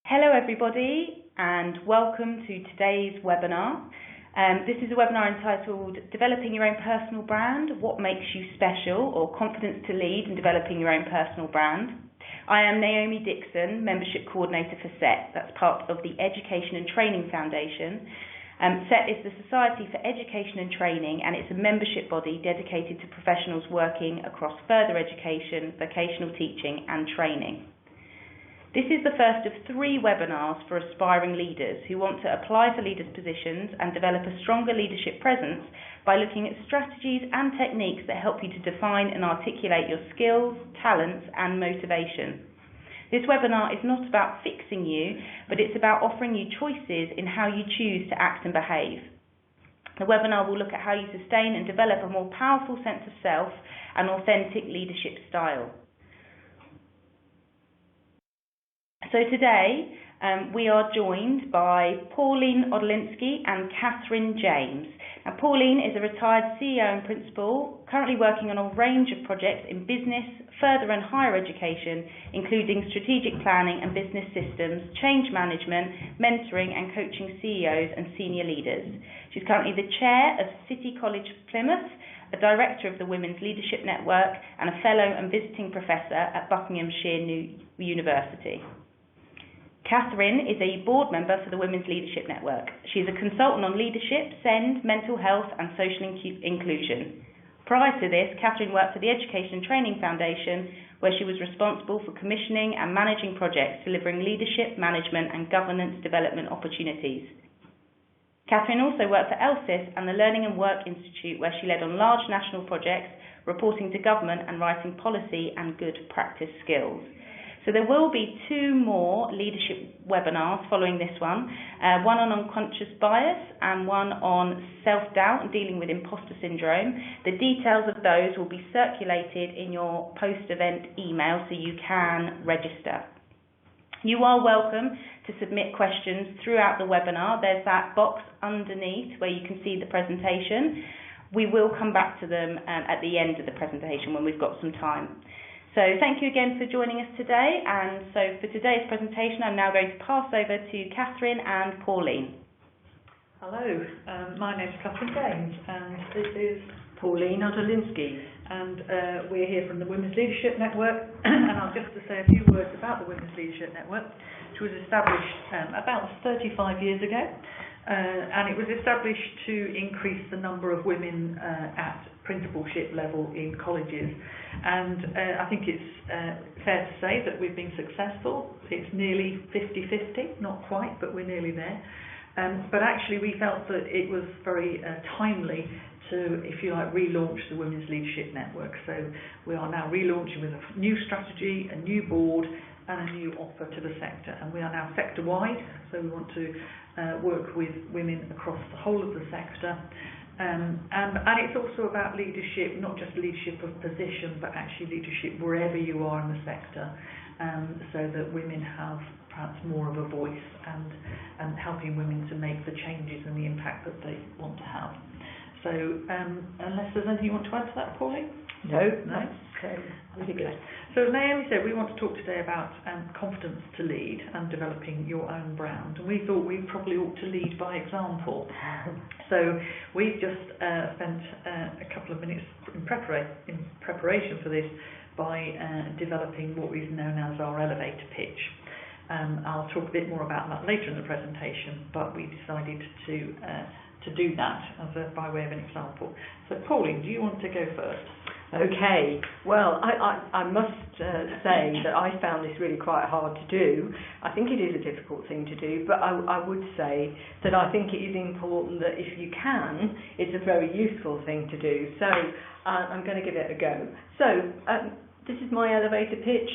Hello everybody and welcome to today's webinar. This is a webinar entitled Developing Your Own Personal Brand, What Makes You Special, or Confidence to Lead in Developing Your Own Personal Brand. I am Naomi Dixon, Membership Coordinator for SET, that's part of the Education and Training Foundation. SET is the Society for Education and Training, and it's a membership body dedicated to professionals working across further education, vocational teaching and training. This is the first of 3 webinars for aspiring leaders who want to apply for leaders' positions and develop a stronger leadership presence by looking at strategies and techniques that help you to define and articulate your skills, talents and motivation. This webinar is not about fixing you, but it's about offering you choices in how you choose to act and behave. The webinar will look at how you sustain and develop a more powerful sense of self and authentic leadership style. So today we are joined by Pauline Odulinski and Katherines James. Now, Pauline is a retired CEO and principal, currently working on a range of projects in business, further and higher education, including strategic planning and business systems, change management, mentoring and coaching CEOs and senior leaders. She's currently the chair of City College Plymouth, a director of the Women's Leadership Network and a fellow and visiting professor at Buckinghamshire University. Katherine is a board member for the Women's Leadership Network. She is a consultant on leadership, SEND, mental health and social inclusion. Prior to this, Katherine worked for the Education and Training Foundation, where she was responsible for commissioning and managing projects delivering leadership, management and governance development opportunities. Katherine also worked for ELSIS and the Learning and Work Institute, where she led on large national projects, reporting to government and writing policy and good practice skills. So there will be 2 more leadership webinars following this one on unconscious bias and one on self-doubt and dealing with imposter syndrome. The details of those will be circulated in your post-event email so you can register. You are welcome to submit questions throughout the webinar. There's that box underneath where you can see the presentation. We will come back to them at the end of the presentation when we've got some time. So thank you again for joining us today, and so for today's presentation I'm now going to pass over to Katherine and Pauline. Hello, my name is Katherines James and this is Pauline Odulinski, and we're here from the Women's Leadership Network and I'll just to say a few words about the Women's Leadership Network, which was established about 35 years ago, and it was established to increase the number of women at principalship level in colleges, and I think it's fair to say that we've been successful. It's nearly 50-50, not quite, but we're nearly there. But actually we felt that it was very timely to, if you like, relaunch the Women's Leadership Network. So we are now relaunching with a new strategy, a new board and a new offer to the sector, and we are now sector-wide, so we want to work with women across the whole of the sector. And it's also about leadership, not just leadership of position, but actually leadership wherever you are in the sector, so that women have perhaps more of a voice and helping women to make the changes and the impact that they want to have. So unless there's anything you want to add to that, Pauline? No. Really good. So as Naomi said, we want to talk today about confidence to lead and developing your own brand. And we thought we probably ought to lead by example. So we've just spent a couple of minutes in preparation for this by developing what we've known as our elevator pitch. I'll talk a bit more about that later in the presentation, but we decided to do that by way of an example. So Pauline, do you want to go first? Okay, well, I must say that I found this really quite hard to do. I think it is a difficult thing to do, but I would say that I think it is important that if you can, it's a very useful thing to do. So I'm going to give it a go. So this is my elevator pitch.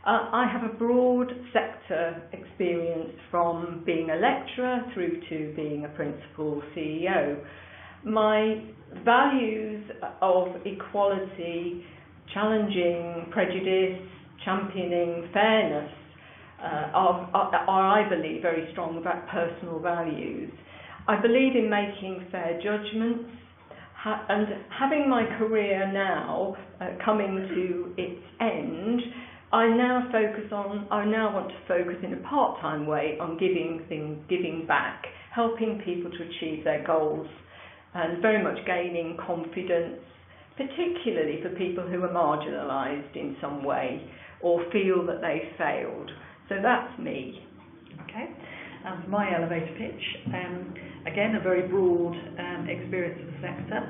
I have a broad sector experience from being a lecturer through to being a principal CEO. My values of equality, challenging prejudice, championing fairness are, I believe, very strong about personal values. I believe in making fair judgments, and having my career now coming to its end, I now want to focus in a part-time way on giving back, helping people to achieve their goals, and very much gaining confidence, particularly for people who are marginalised in some way or feel that they've failed. So that's me. Okay. And my elevator pitch, again, a very broad experience of the sector.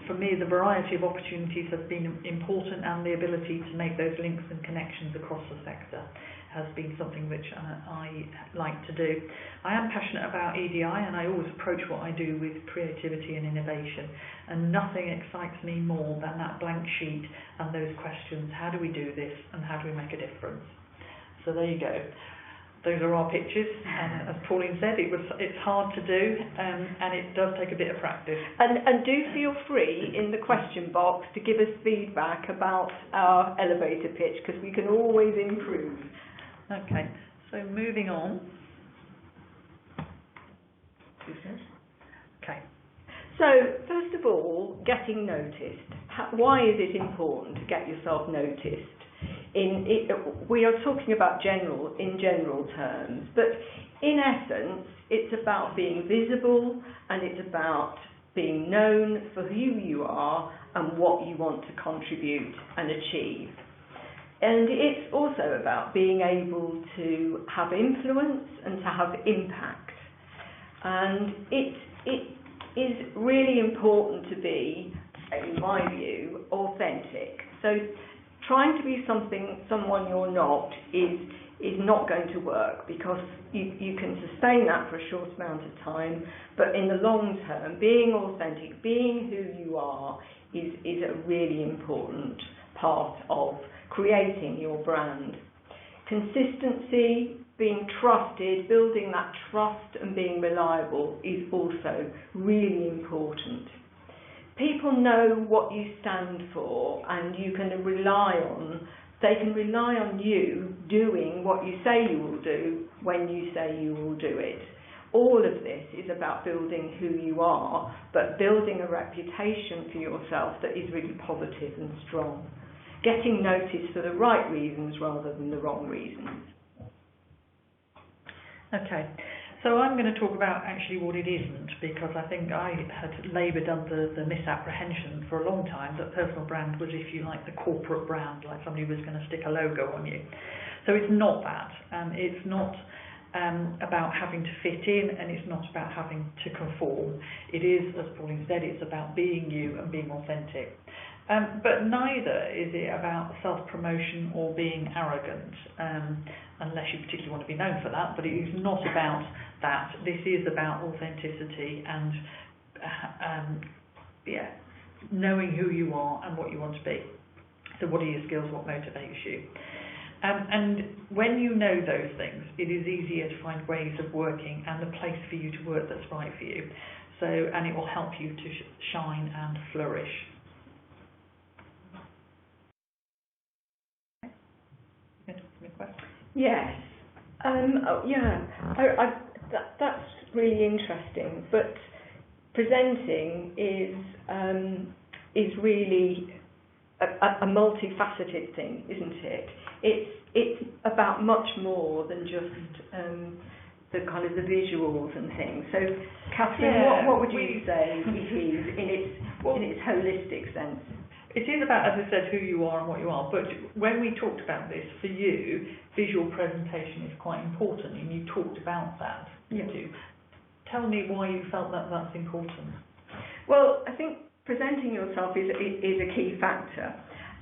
For me, the variety of opportunities has been important, and the ability to make those links and connections across the sector has been something which I like to do. I am passionate about EDI, and I always approach what I do with creativity and innovation, and nothing excites me more than that blank sheet and those questions: how do we do this, and how do we make a difference? So there you go. Those are our pictures, and as Pauline said, it's hard to do, and it does take a bit of practice. And do feel free in the question box to give us feedback about our elevator pitch, because we can always improve. Okay, so moving on. Okay. So, first of all, getting noticed. Why is it important to get yourself noticed? We are talking about in general terms, but in essence, it's about being visible, and it's about being known for who you are and what you want to contribute and achieve. And it's also about being able to have influence and to have impact. And it is really important to be, in my view, authentic. So trying to be someone you're not is not going to work, because you can sustain that for a short amount of time, but in the long term, being authentic, being who you are, is a really important part of creating your brand. Consistency, being trusted, building that trust and being reliable is also really important. People know what you stand for, and they can rely on you doing what you say you will do when you say you will do it. All of this is about building who you are, but building a reputation for yourself that is really positive and strong. Getting noticed for the right reasons rather than the wrong reasons. Okay. So I'm going to talk about actually what it isn't, because I think I had laboured under the misapprehension for a long time that personal brand was, if you like, the corporate brand, like somebody was going to stick a logo on you. So it's not that. It's not about having to fit in, and it's not about having to conform. It is, as Pauline said, it's about being you and being authentic. But neither is it about self-promotion or being arrogant, unless you particularly want to be known for that, but it is not about that. This is about authenticity and knowing who you are and what you want to be. So what are your skills, what motivates you? And when you know those things, it is easier to find ways of working and a place for you to work that's right for you. And it will help you to shine and flourish. Yes. That's really interesting. But presenting is really a multifaceted thing, isn't it? It's about much more than just the kind of the visuals and things. So, Katherine, what would you say it is in its holistic sense? It is about, as I said, who you are and what you are, but when we talked about this, for you, visual presentation is quite important, and you talked about that. Yes. Tell me why you felt that that's important. Well, I think presenting yourself is a key factor,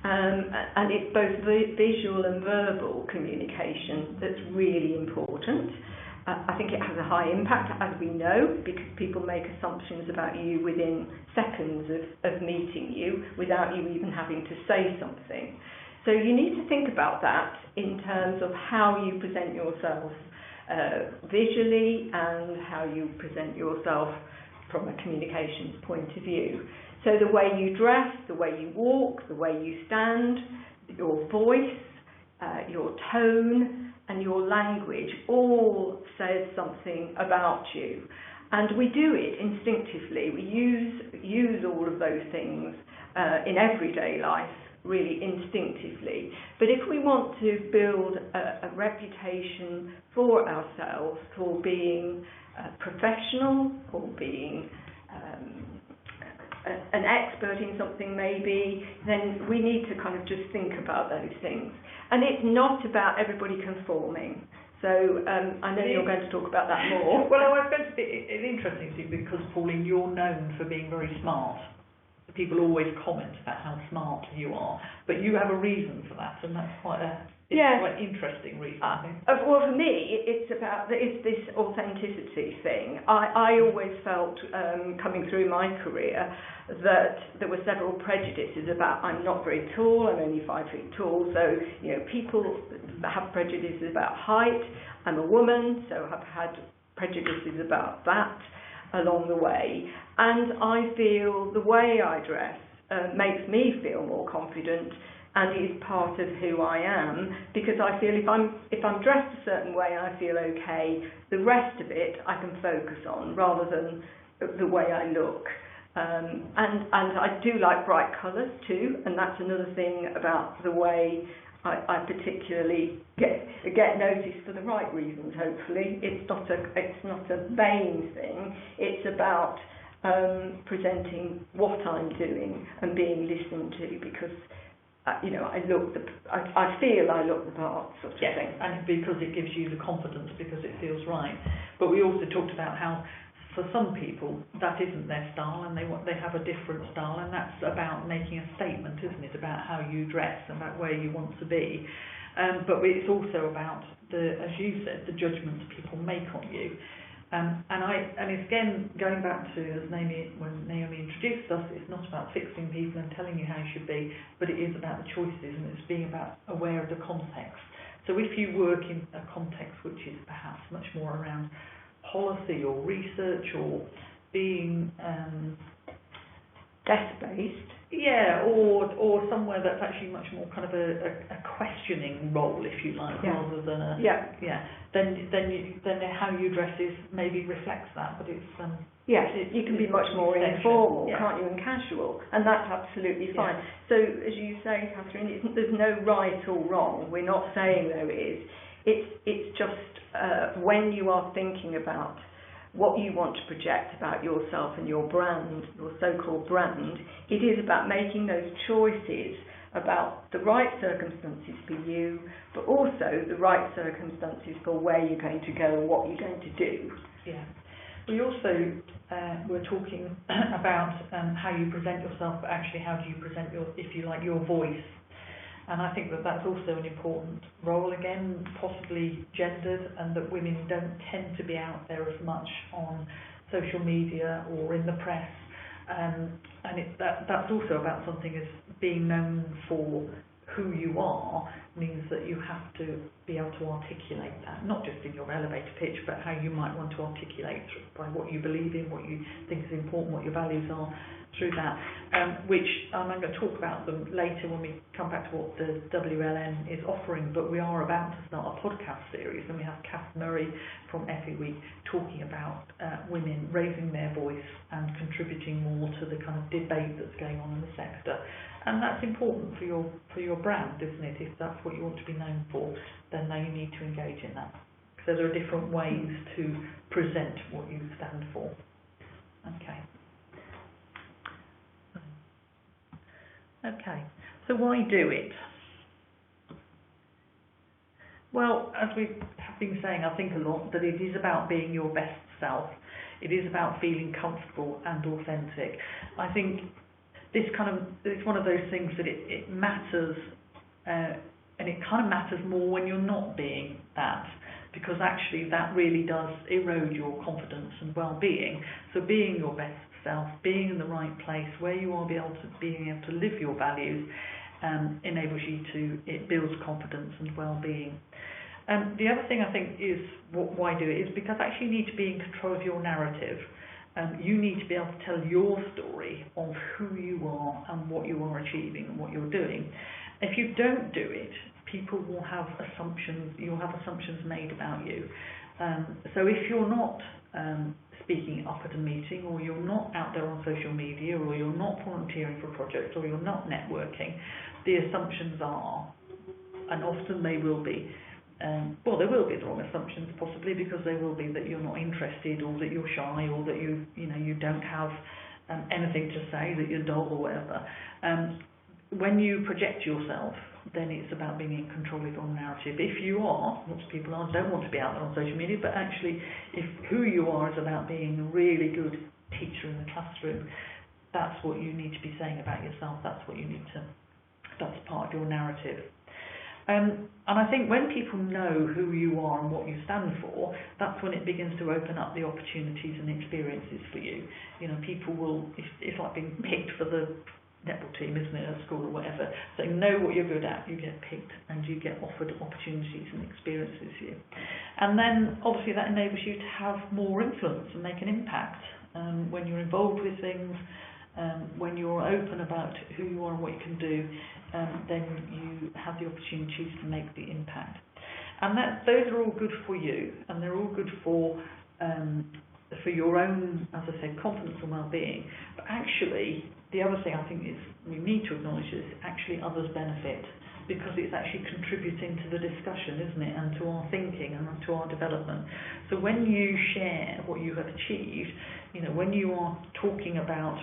and it's both visual and verbal communication that's really important. I think it has a high impact, as we know, because people make assumptions about you within seconds of meeting you without you even having to say something. So you need to think about that in terms of how you present yourself visually and how you present yourself from a communications point of view. So the way you dress, the way you walk, the way you stand, your voice, your tone, and your language all says something about you. And we do it instinctively. We use all of those things in everyday life really instinctively. But if we want to build a reputation for ourselves for being professional, or being an expert in something maybe, then we need to kind of just think about those things. And it's not about everybody conforming. So I know you're going to talk about that more. Well, I was going to say, it's interesting to you because, Pauline, you're known for being very smart. People always comment about how smart you are, but you have a reason for that, and that's quite a quite interesting reason. I think. Well, for me, it's this authenticity thing. I always felt, coming through my career, that there were several prejudices about I'm not very tall, I'm only 5 feet tall, so people have prejudices about height. I'm a woman, so I've had prejudices about that along the way, and I feel the way I dress makes me feel more confident and is part of who I am, because I feel if I'm dressed a certain way, I feel okay. The rest of it I can focus on rather than the way I look. And I do like bright colours too, and that's another thing about the way I particularly get noticed for the right reasons. Hopefully, it's not a vain thing. It's about presenting what I'm doing and being listened to, because I feel I look the part, sort of thing. And because it gives you the confidence, because it feels right. But we also talked about how, for some people, that isn't their style, and they have a different style, and that's about making a statement, isn't it? About how you dress, about where you want to be. But it's also about as you said, the judgments people make on you. And it's again going back to when Naomi introduced us, it's not about fixing people and telling you how you should be, but it is about the choices, and it's being aware of the context. So if you work in a context which is perhaps much more around policy or research, or being desk-based, or somewhere that's actually much more kind of a questioning role, if you like, rather than then how you dress is maybe reflects that, but it's you can be much more informal, can't you, and casual, and that's absolutely fine. So as you say, Catherine, there's no right or wrong. We're not saying there is. It's just when you are thinking about what you want to project about yourself and your brand, your so-called brand, it is about making those choices about the right circumstances for you, but also the right circumstances for where you're going to go and what you're going to do. Yeah. We also were talking about how you present yourself, but actually how do you present your voice. And I think that that's also an important role, again, possibly gendered, and that women don't tend to be out there as much on social media or in the press. And that's also about something as being known for who you are, means that you have to be able to articulate that, not just in your elevator pitch, but how you might want to articulate by what you believe in, what you think is important, what your values are, through that, which I'm going to talk about them later when we come back to what the WLN is offering, but we are about to start a podcast series, and we have Kath Murray from FE Week talking about women raising their voice and contributing more to the kind of debate that's going on in the sector. And that's important for your brand, isn't it? If that's what you want to be known for, then you need to engage in that. So there are different ways to present what you stand for. Okay, so why do it? Well, as we have been saying, I think a lot, that it is about being your best self. It is about feeling comfortable and authentic. I think it's one of those things that it matters, and it kind of matters more when you're not being that, because actually that really does erode your confidence and well-being. So being your best self, being in the right place where you are, being able to live your values, enables you it builds confidence and well-being. The other thing I think is why do it is because actually you need to be in control of your narrative. You need to be able to tell your story of who you are and what you are achieving and what you're doing. If you don't do it, people will have assumptions. You'll have assumptions made about you. So if you're not speaking up at a meeting, or you're not out there on social media, or you're not volunteering for projects, or you're not networking, the assumptions are, and often they will be, there will be the wrong assumptions possibly, because they will be that you're not interested, or that you're shy, or that you don't have anything to say, that you're dull or whatever. When you project yourself, then it's about being in control of your narrative. If you are, lots of people don't want to be out there on social media, but actually if who you are is about being a really good teacher in the classroom, that's what you need to be saying about yourself. That's part of your narrative. And I think when people know who you are and what you stand for, that's when it begins to open up the opportunities and experiences for you. People will, it's like being picked for the netball team, isn't it, at school or whatever. So know what you're good at, you get picked, and you get offered opportunities and experiences here. And then obviously that enables you to have more influence and make an impact when you're involved with things. When you're open about who you are and what you can do, then you have the opportunities to make the impact. And those are all good for you, and they're all good for your own, as I said, confidence and well-being. But actually, the other thing I think is we need to acknowledge is actually others benefit, because it's actually contributing to the discussion, isn't it, and to our thinking and to our development. So when you share what you have achieved, when you are talking about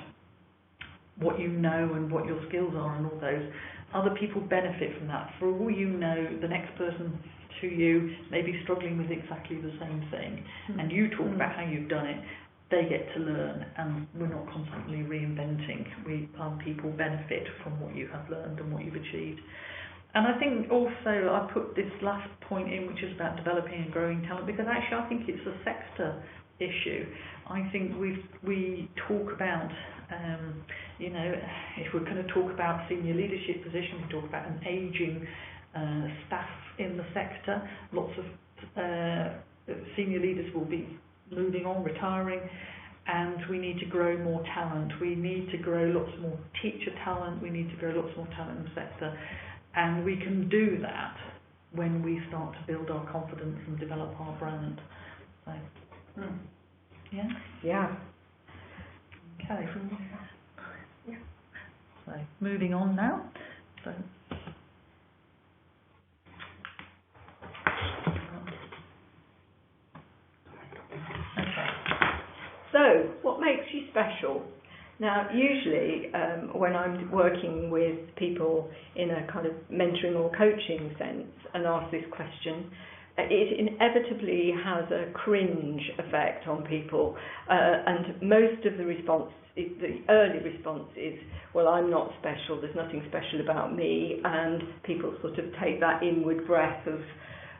what you know and what your skills are and all those, other people benefit from that. For all you know, the next person to you may be struggling with exactly the same thing, and you talk about how you've done it, they get to learn, and we're not constantly reinventing. Our people benefit from what you have learned and what you've achieved. And I think also I put this last point in, which is about developing and growing talent, because actually I think it's a sector issue. I think we talk about, if we're going to talk about senior leadership positions, we talk about an ageing staff in the sector. Lots of senior leaders will be moving on, retiring, and we need to grow more talent. We need to grow lots more teacher talent. We need to grow lots more talent in the sector, and we can do that when we start to build our confidence and develop our brand. So, yeah. Okay. So moving on now. So, what makes you special? Now, usually when I'm working with people in a kind of mentoring or coaching sense and ask this question, it inevitably has a cringe effect on people, and most of the response, the early response is, well, I'm not special, there's nothing special about me, and people sort of take that inward breath of,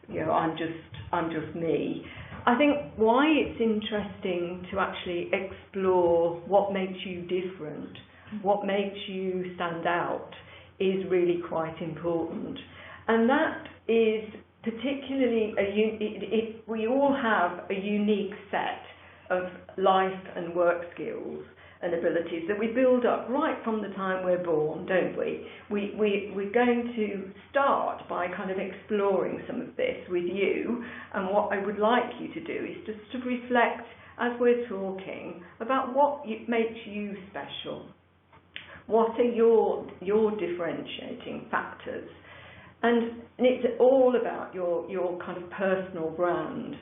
I'm just me. I think why it's interesting to actually explore what makes you different, what makes you stand out, is really quite important. And that is particularly, we all have a unique set of life and work skills and abilities that we build up right from the time we're born, don't we? We're going to start by kind of exploring some of this with you, and what I would like you to do is just to reflect as we're talking about what makes you special. What are your differentiating factors? And it's all about your kind of personal brand.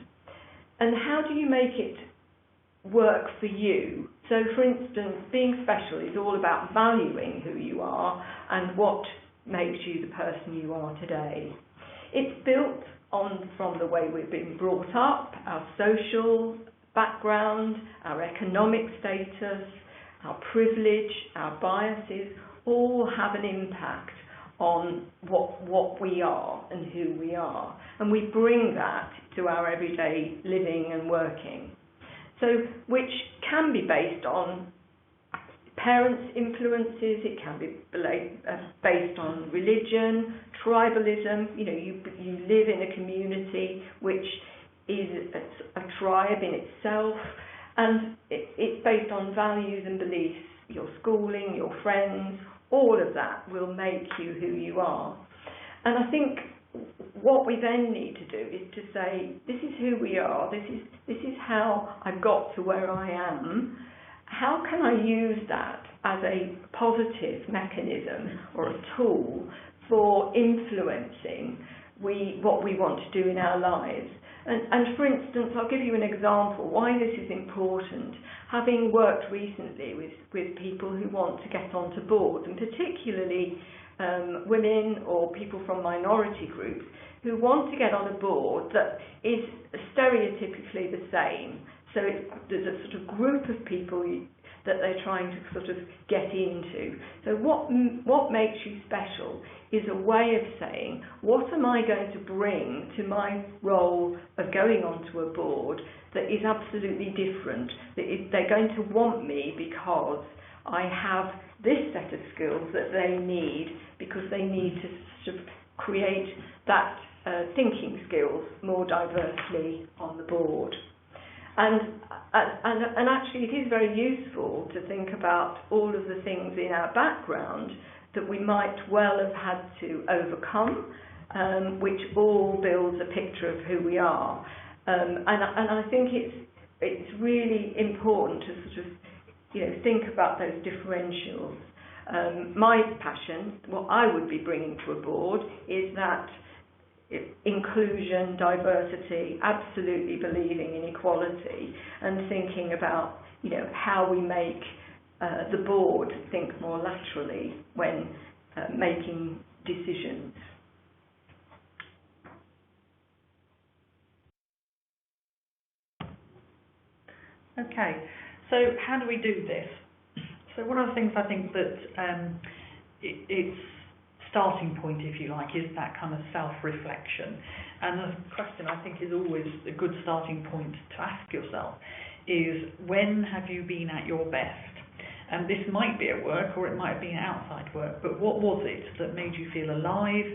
And how do you make it work for you? So, for instance, being special is all about valuing who you are and what makes you the person you are today. It's built from the way we've been brought up, our social background, our economic status, our privilege, our biases, all have an impact on what we are and who we are. And we bring that to our everyday living and working. So, which can be based on parents' influences, it can be based on religion, tribalism. You live in a community which is a tribe in itself, and it's based on values and beliefs, your schooling, your friends, all of that will make you who you are. And I think what we then need to do is to say, this is who we are, this is how I got to where I am. How can I use that as a positive mechanism or a tool for influencing what we want to do in our lives. And for instance, I'll give you an example why this is important. Having worked recently with people who want to get onto boards, and particularly women or people from minority groups who want to get on a board that is stereotypically the same. So there's a sort of group of people that they're trying to sort of get into. So what makes you special is a way of saying, what am I going to bring to my role of going onto a board that is absolutely different? They're going to want me because I have this set of skills that they need, because they need to sort of create that thinking skills more diversely on the board. And actually it is very useful to think about all of the things in our background that we might well have had to overcome, which all builds a picture of who we are. And I think it's really important to sort of think about those differentials. My passion, what I would be bringing to a board, is that inclusion, diversity, absolutely believing in equality, and thinking about how we make the board think more laterally when making decisions. Okay, so how do we do this? So one of the things I think that it's starting point, if you like, is that kind of self-reflection. And the question I think is always a good starting point to ask yourself is, when have you been at your best? And this might be at work or it might be outside work, but what was it that made you feel alive,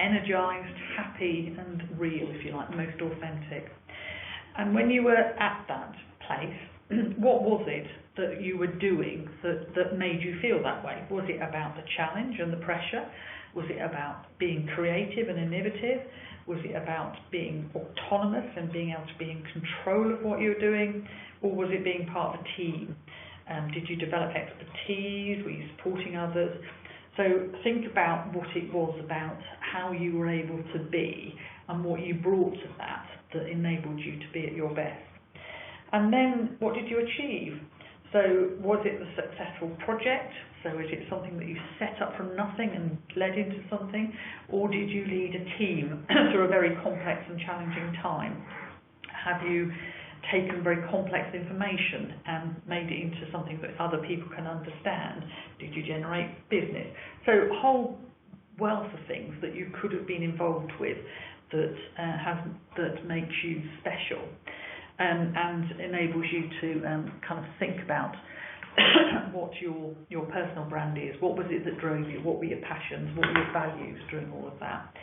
energised, happy and real, if you like, most authentic? And when you were at that place, what was it that you were doing that made you feel that way? Was it about the challenge and the pressure? Was it about being creative and innovative? Was it about being autonomous and being able to be in control of what you were doing? Or was it being part of a team? Did you develop expertise? Were you supporting others? So think about what it was about how you were able to be and what you brought to that enabled you to be at your best. And then what did you achieve? So was it the successful project? So is it something that you set up from nothing and led into something? Or did you lead a team through a very complex and challenging time? Have you taken very complex information and made it into something that other people can understand? Did you generate business? So a whole wealth of things that you could have been involved with that makes you special. And enables you to kind of think about what your personal brand is. What was it that drove you? What were your passions? What were your values during all of that?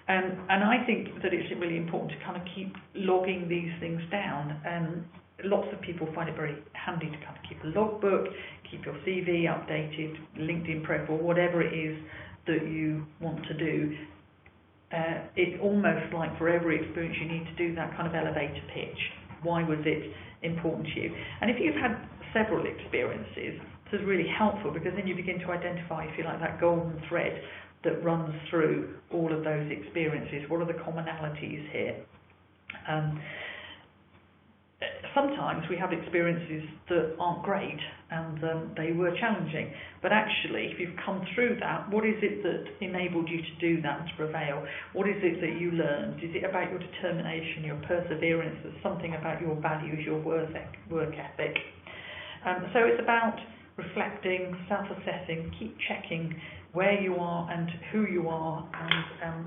And I think that it's really important to kind of keep logging these things down. Lots of people find it very handy to kind of keep a logbook, keep your CV updated, LinkedIn profile, whatever it is that you want to do. It's almost like for every experience you need to do that kind of elevator pitch. Why was it important to you? And if you've had several experiences, this is really helpful, because then you begin to identify, if you like, that golden thread that runs through all of those experiences. What are the commonalities here? Sometimes we have experiences that aren't great and they were challenging, but actually if you've come through that, what is it that enabled you to do that and to prevail? What is it that you learned? Is it about your determination, your perseverance? There's something about your values, your work ethic. So it's about reflecting, self-assessing, keep checking where you are and who you are, and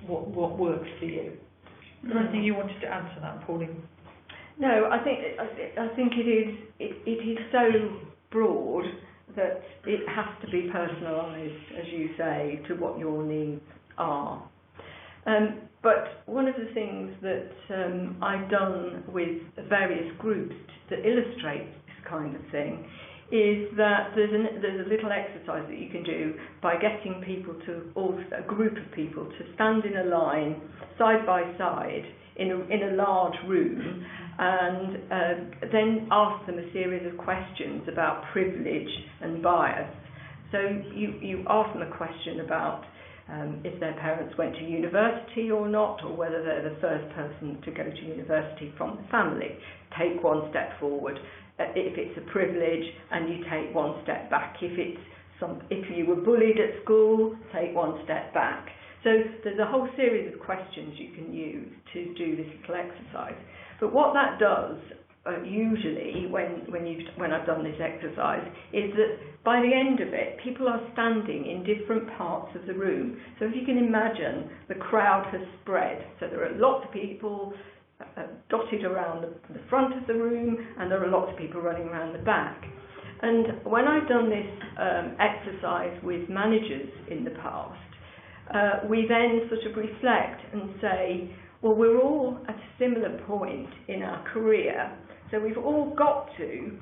what works for you. Is there anything you wanted to add to that, Pauline? No, I think it is so broad that it has to be personalised, as you say, to what your needs are. But one of the things that I've done with various groups to illustrate this kind of thing is that there's a little exercise that you can do by getting people a group of people to stand in a line, side by side, in a large room, and then ask them a series of questions about privilege and bias. So you ask them a question about if their parents went to university or not, or whether they're the first person to go to university from the family. Take one step forward. If it's a privilege, and you take one step back. If you were bullied at school, take one step back. So there's a whole series of questions you can use to do this little exercise. But what that does, usually when I've done this exercise, is that by the end of it, people are standing in different parts of the room. So if you can imagine, the crowd has spread. So there are lots of people dotted around the front of the room, and there are lots of people running around the back. And when I've done this exercise with managers in the past, we then sort of reflect and say, well, we're all at a similar point in our career, so we've all got to,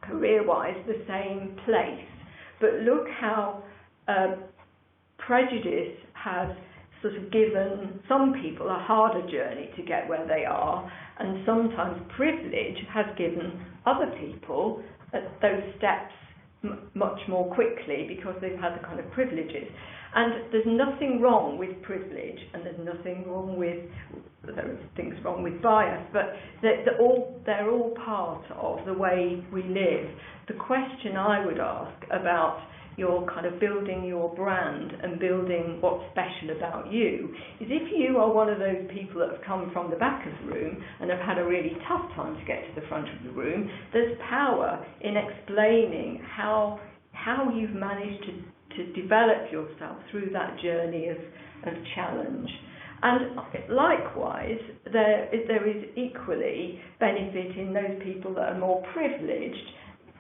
career-wise, the same place. But look how prejudice has sort of given some people a harder journey to get where they are, and sometimes privilege has given other people those steps much more quickly because they've had the kind of privileges. And there's nothing wrong with privilege, and there's nothing wrong with, there are things wrong with bias, but they're all part of the way we live. The question I would ask about your kind of building your brand and building what's special about you is, if you are one of those people that have come from the back of the room and have had a really tough time to get to the front of the room, there's power in explaining how you've managed to develop yourself through that journey of challenge. And likewise, there is equally benefit in those people that are more privileged,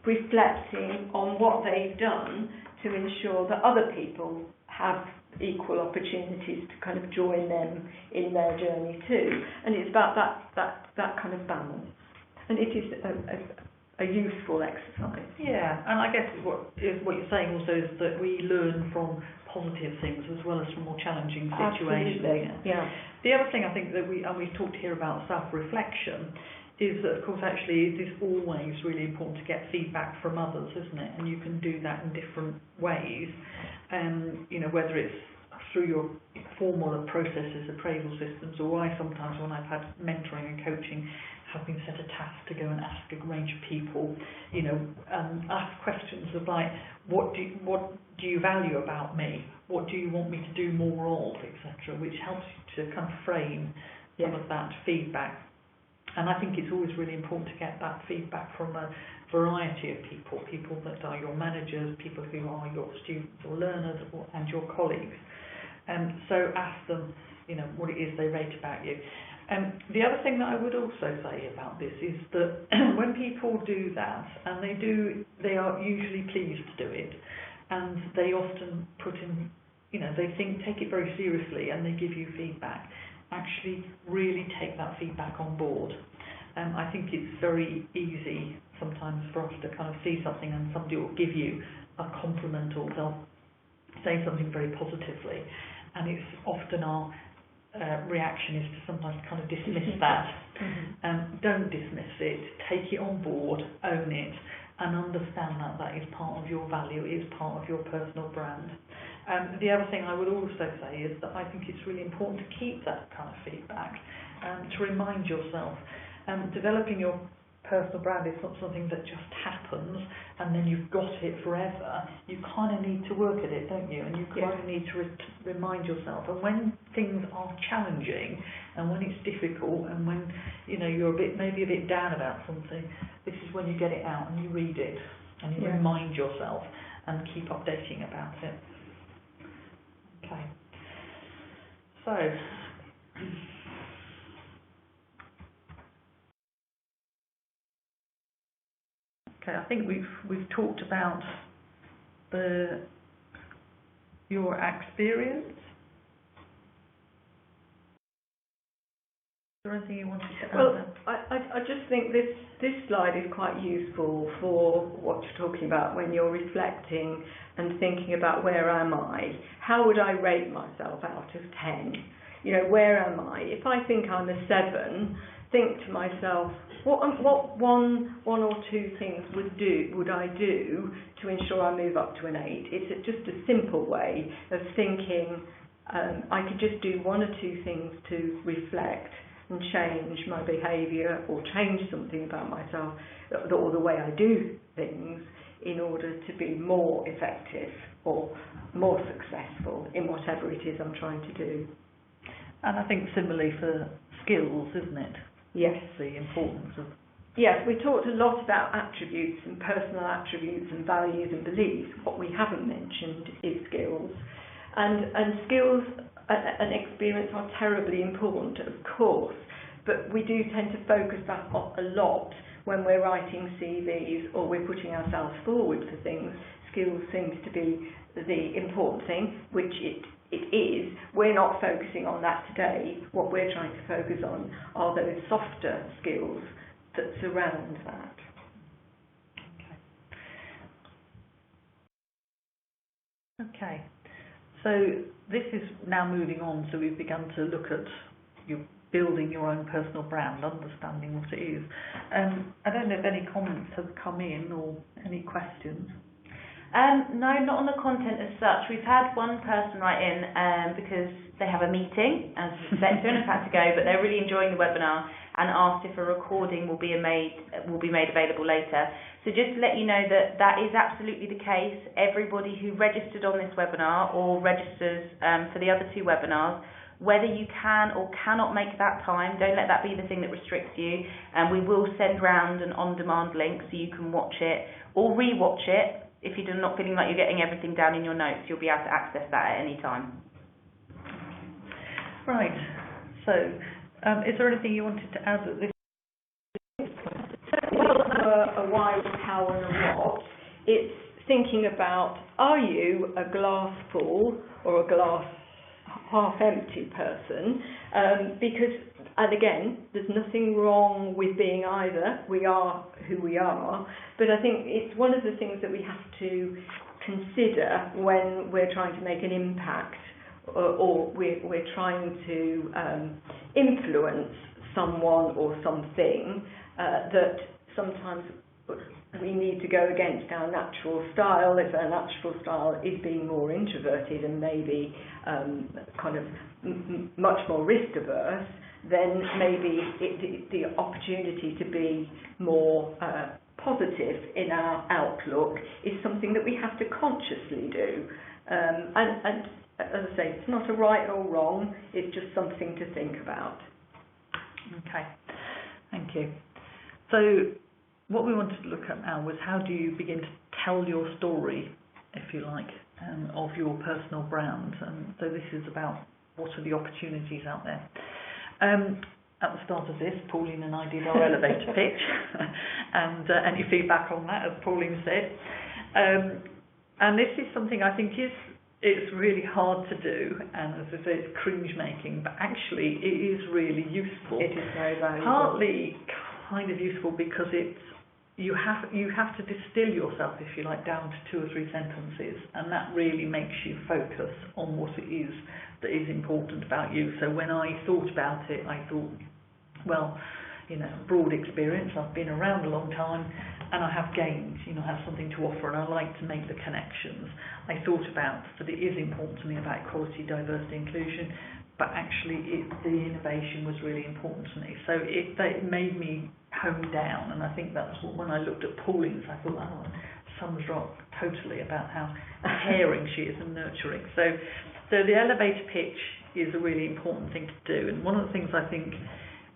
reflecting on what they've done to ensure that other people have equal opportunities to kind of join them in their journey too. And it's about that kind of balance. And it is a useful exercise. Yeah, and I guess what you're saying also is that we learn from positive things as well as from more challenging situations. Absolutely. Yeah. The other thing I think that we've talked here about self-reflection is that, of course, actually it is always really important to get feedback from others, isn't it? And you can do that in different ways, whether it's through your formal processes, appraisal systems, or I sometimes, when I've had mentoring and coaching, have been set a task to go and ask a range of people, ask questions of like, what do you value about me? What do you want me to do more of, etc., which helps you to kind of frame some of that feedback. And I think it's always really important to get that feedback from a variety of people that are your managers, people who are your students or learners, and your colleagues. So ask them, what it is they rate about you. The other thing that I would also say about this is that when people do that, and they are usually pleased to do it, and they often put in, they take it very seriously, and they give you feedback. Actually really take that feedback on board. I think it's very easy sometimes for us to kind of see something and somebody will give you a compliment or they'll say something very positively, and it's often our reaction is to sometimes kind of dismiss that. Don't dismiss it, take it on board, own it, and understand that is part of your value, it is part of your personal brand. The other thing I would also say is that I think it's really important to keep that kind of feedback, to remind yourself. Developing your personal brand is not something that just happens and then you've got it forever. You kind of need to work at it, don't you? And you kind of need to remind yourself. And when things are challenging and when it's difficult and when you're maybe a bit down about something, this is when you get it out and you read it and you remind yourself and keep updating about it. Okay. So, I think we've talked about your experience. Is there anything you wanted to add? Well, I just think this slide is quite useful for what you're talking about when you're reflecting and thinking about where am I? How would I rate myself out of 10? Where am I? If I think I'm a 7, think to myself, what one or two things would I do to ensure I move up to an 8? It's just a simple way of thinking. I could just do one or two things to reflect and change my behaviour or change something about myself or the way I do things in order to be more effective or more successful in whatever it is I'm trying to do. And I think similarly for skills, isn't it? Yes. The importance of... Yes, we talked a lot about attributes and personal attributes and values and beliefs. What we haven't mentioned is skills. And skills and experience are terribly important, of course, but we do tend to focus that a lot when we're writing CVs or we're putting ourselves forward for things. Skills seems to be the important thing, which it is. We're not focusing on that today. What we're trying to focus on are those softer skills that surround that. Okay. So this is now moving on, so we've begun to look at you building your own personal brand, understanding what it is. I don't know if any comments have come in or any questions. No, not on the content as such. We've had one person write in because they have a meeting as a sector and have had to go, but they're really enjoying the webinar and asked if a recording will be made available later. So just to let you know that is absolutely the case. Everybody who registered on this webinar or registers for the other two webinars, whether you can or cannot make that time, don't let that be the thing that restricts you. And we will send round an on-demand link so you can watch it or re-watch it. If you're not feeling like you're getting everything down in your notes, you'll be able to access that at any time. Right. So, is there anything you wanted to add at this point? A why, a how and a what. It's thinking about, are you a glass full or a glass half empty person? Because, and again, there's nothing wrong with being either. We are who we are. But I think it's one of the things that we have to consider when we're trying to make an impact or we're trying to influence someone or something, that sometimes we need to go against our natural style. If our natural style is being more introverted and maybe kind of much more risk averse, then maybe the opportunity to be more positive in our outlook is something that we have to consciously do. And as I say, it's not a right or wrong, it's just something to think about. Okay, thank you. So what we wanted to look at now was how do you begin to tell your story, if you like, of your personal brand. And so this is about what are the opportunities out there. At the start of this, Pauline and I did our elevator pitch, and any feedback on that, as Pauline said. And this is something I think it's really hard to do, and as I say, it's cringe-making, but actually it is really useful. It is very valuable. Partly kind of useful because you have to distill yourself, if you like, down to 2 or 3 sentences, and that really makes you focus on what it is that is important about you. So when I thought about it, I thought, well, broad experience, I've been around a long time, and I have gained, I have something to offer, and I like to make the connections. I thought about that it is important to me about equality, diversity, inclusion, but actually the innovation was really important to me. So it made me hone down, and I think that's what, when I looked at Pauline's, I thought, oh, sums up totally about how caring she is and nurturing. So the elevator pitch is a really important thing to do, and one of the things I think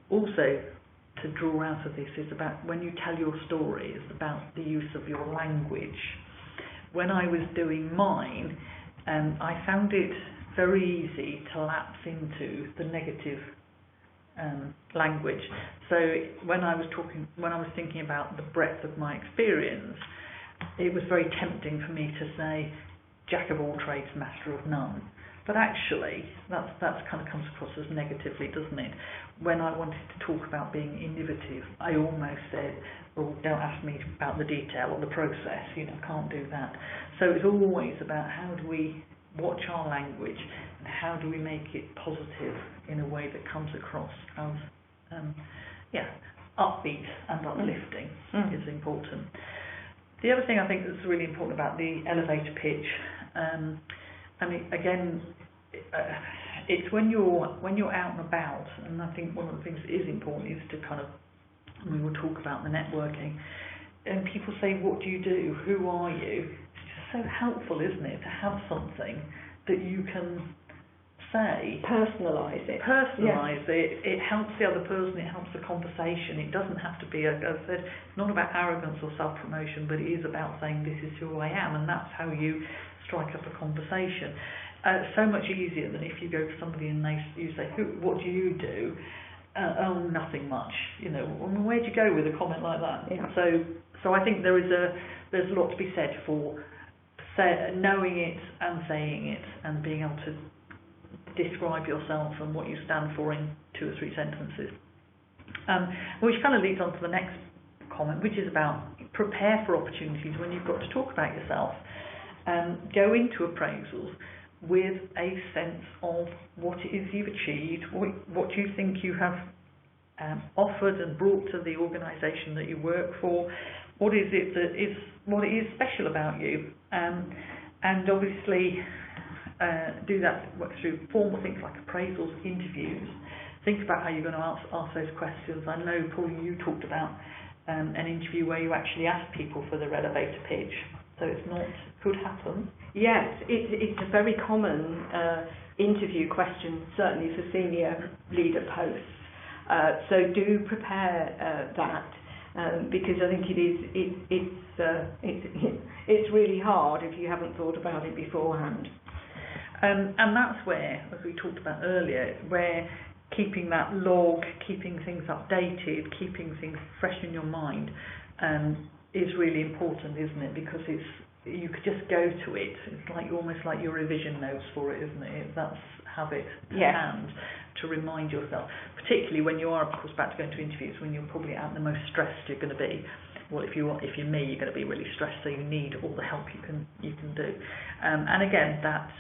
also to draw out of this is about when you tell your story is about the use of your language. When I was doing mine, I found it very easy to lapse into the negative language. So when I was thinking about the breadth of my experience, it was very tempting for me to say jack of all trades, master of none. But actually, that's kind of comes across as negatively, doesn't it? When I wanted to talk about being innovative, I almost said, well, don't ask me about the detail or the process, can't do that. So it's always about how do we watch our language and how do we make it positive in a way that comes across as upbeat and uplifting is important. The other thing I think that's really important about the elevator pitch, again, it's when you're out and about, and I think one of the things that is important is to we will talk about the networking, and people say, what do you do? Who are you? It's just so helpful, isn't it, to have something that you can say. Personalise it. It helps the other person, it helps the conversation. It doesn't have to be, as I said, it's not about arrogance or self-promotion, but it is about saying this is who I am, and that's how you strike up a conversation. So much easier than if you go to somebody and you say, what do you do? Nothing much. Where do you go with a comment like that? Yeah. So I think there's a lot to be said for knowing it and saying it and being able to describe yourself and what you stand for in 2 or 3 sentences. Which kind of leads on to the next comment, which is about prepare for opportunities when you've got to talk about yourself. Go into appraisals with a sense of what it is you've achieved, what you think you have offered and brought to the organisation that you work for, what is special about you, and obviously do that through formal things like appraisals, interviews. Think about how you're going to ask those questions. I know, Pauline, you talked about an interview where you actually asked people for their elevator pitch, so could happen. Yes, it's a very common interview question, certainly for senior leader posts. So do prepare that because I think it's really hard if you haven't thought about it beforehand. And that's where, as we talked about earlier, where keeping that log, keeping things updated, keeping things fresh in your mind is really important, isn't it? Because you could just go to it. It's almost like your revision notes for it, isn't it? That's have it to hand to remind yourself, particularly when you are, of course, about to go into interviews, when you're probably at the most stressed you're going to be. Well, if you're me, you're going to be really stressed, so you need all the help you can do. And again, that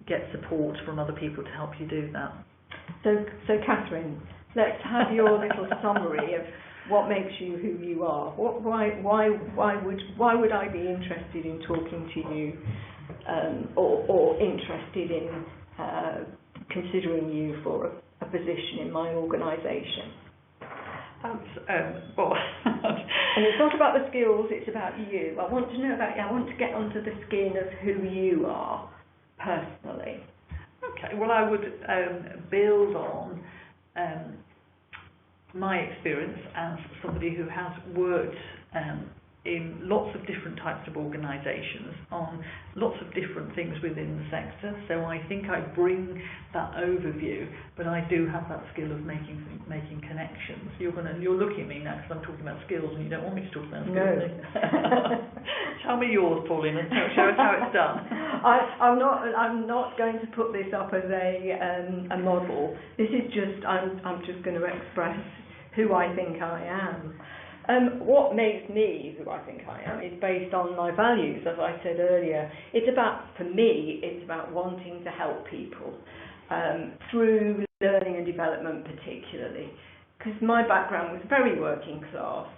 get support from other people to help you do that. So Katherine, let's have your little summary of what makes you who you are. Why would I be interested in talking to you, or interested in considering you for a position in my organisation? And it's not about the skills, it's about you. I want to know about you. I want to get under the skin of who you are personally. Okay, well, I would build on my experience as somebody who has worked in lots of different types of organisations on lots of different things within the sector. So I think I bring that overview, but I do have that skill of making connections. You're looking at me now because I'm talking about skills, and you don't want me to talk about skills. No. Tell me yours, Pauline, and show us how it's done. I'm not going to put this up as a model. This is just I'm just going to express who I think I am. What makes me who I think I am is based on my values, as I said earlier. For me, it's about wanting to help people through learning and development particularly, because my background was very working class,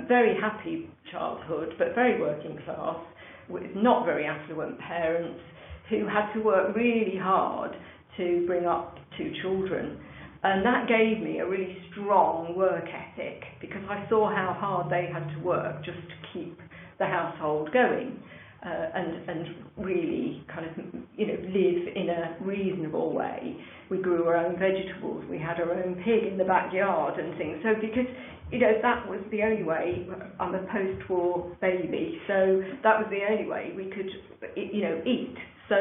very happy childhood, but very working class, with not very affluent parents who had to work really hard to bring up 2 children. And that gave me a really strong work ethic, because I saw how hard they had to work just to keep the household going, and really kind of live in a reasonable way. We grew our own vegetables, we had our own pig in the backyard and things. So because that was the only way. I'm a post-war baby, so that was the only way we could eat. So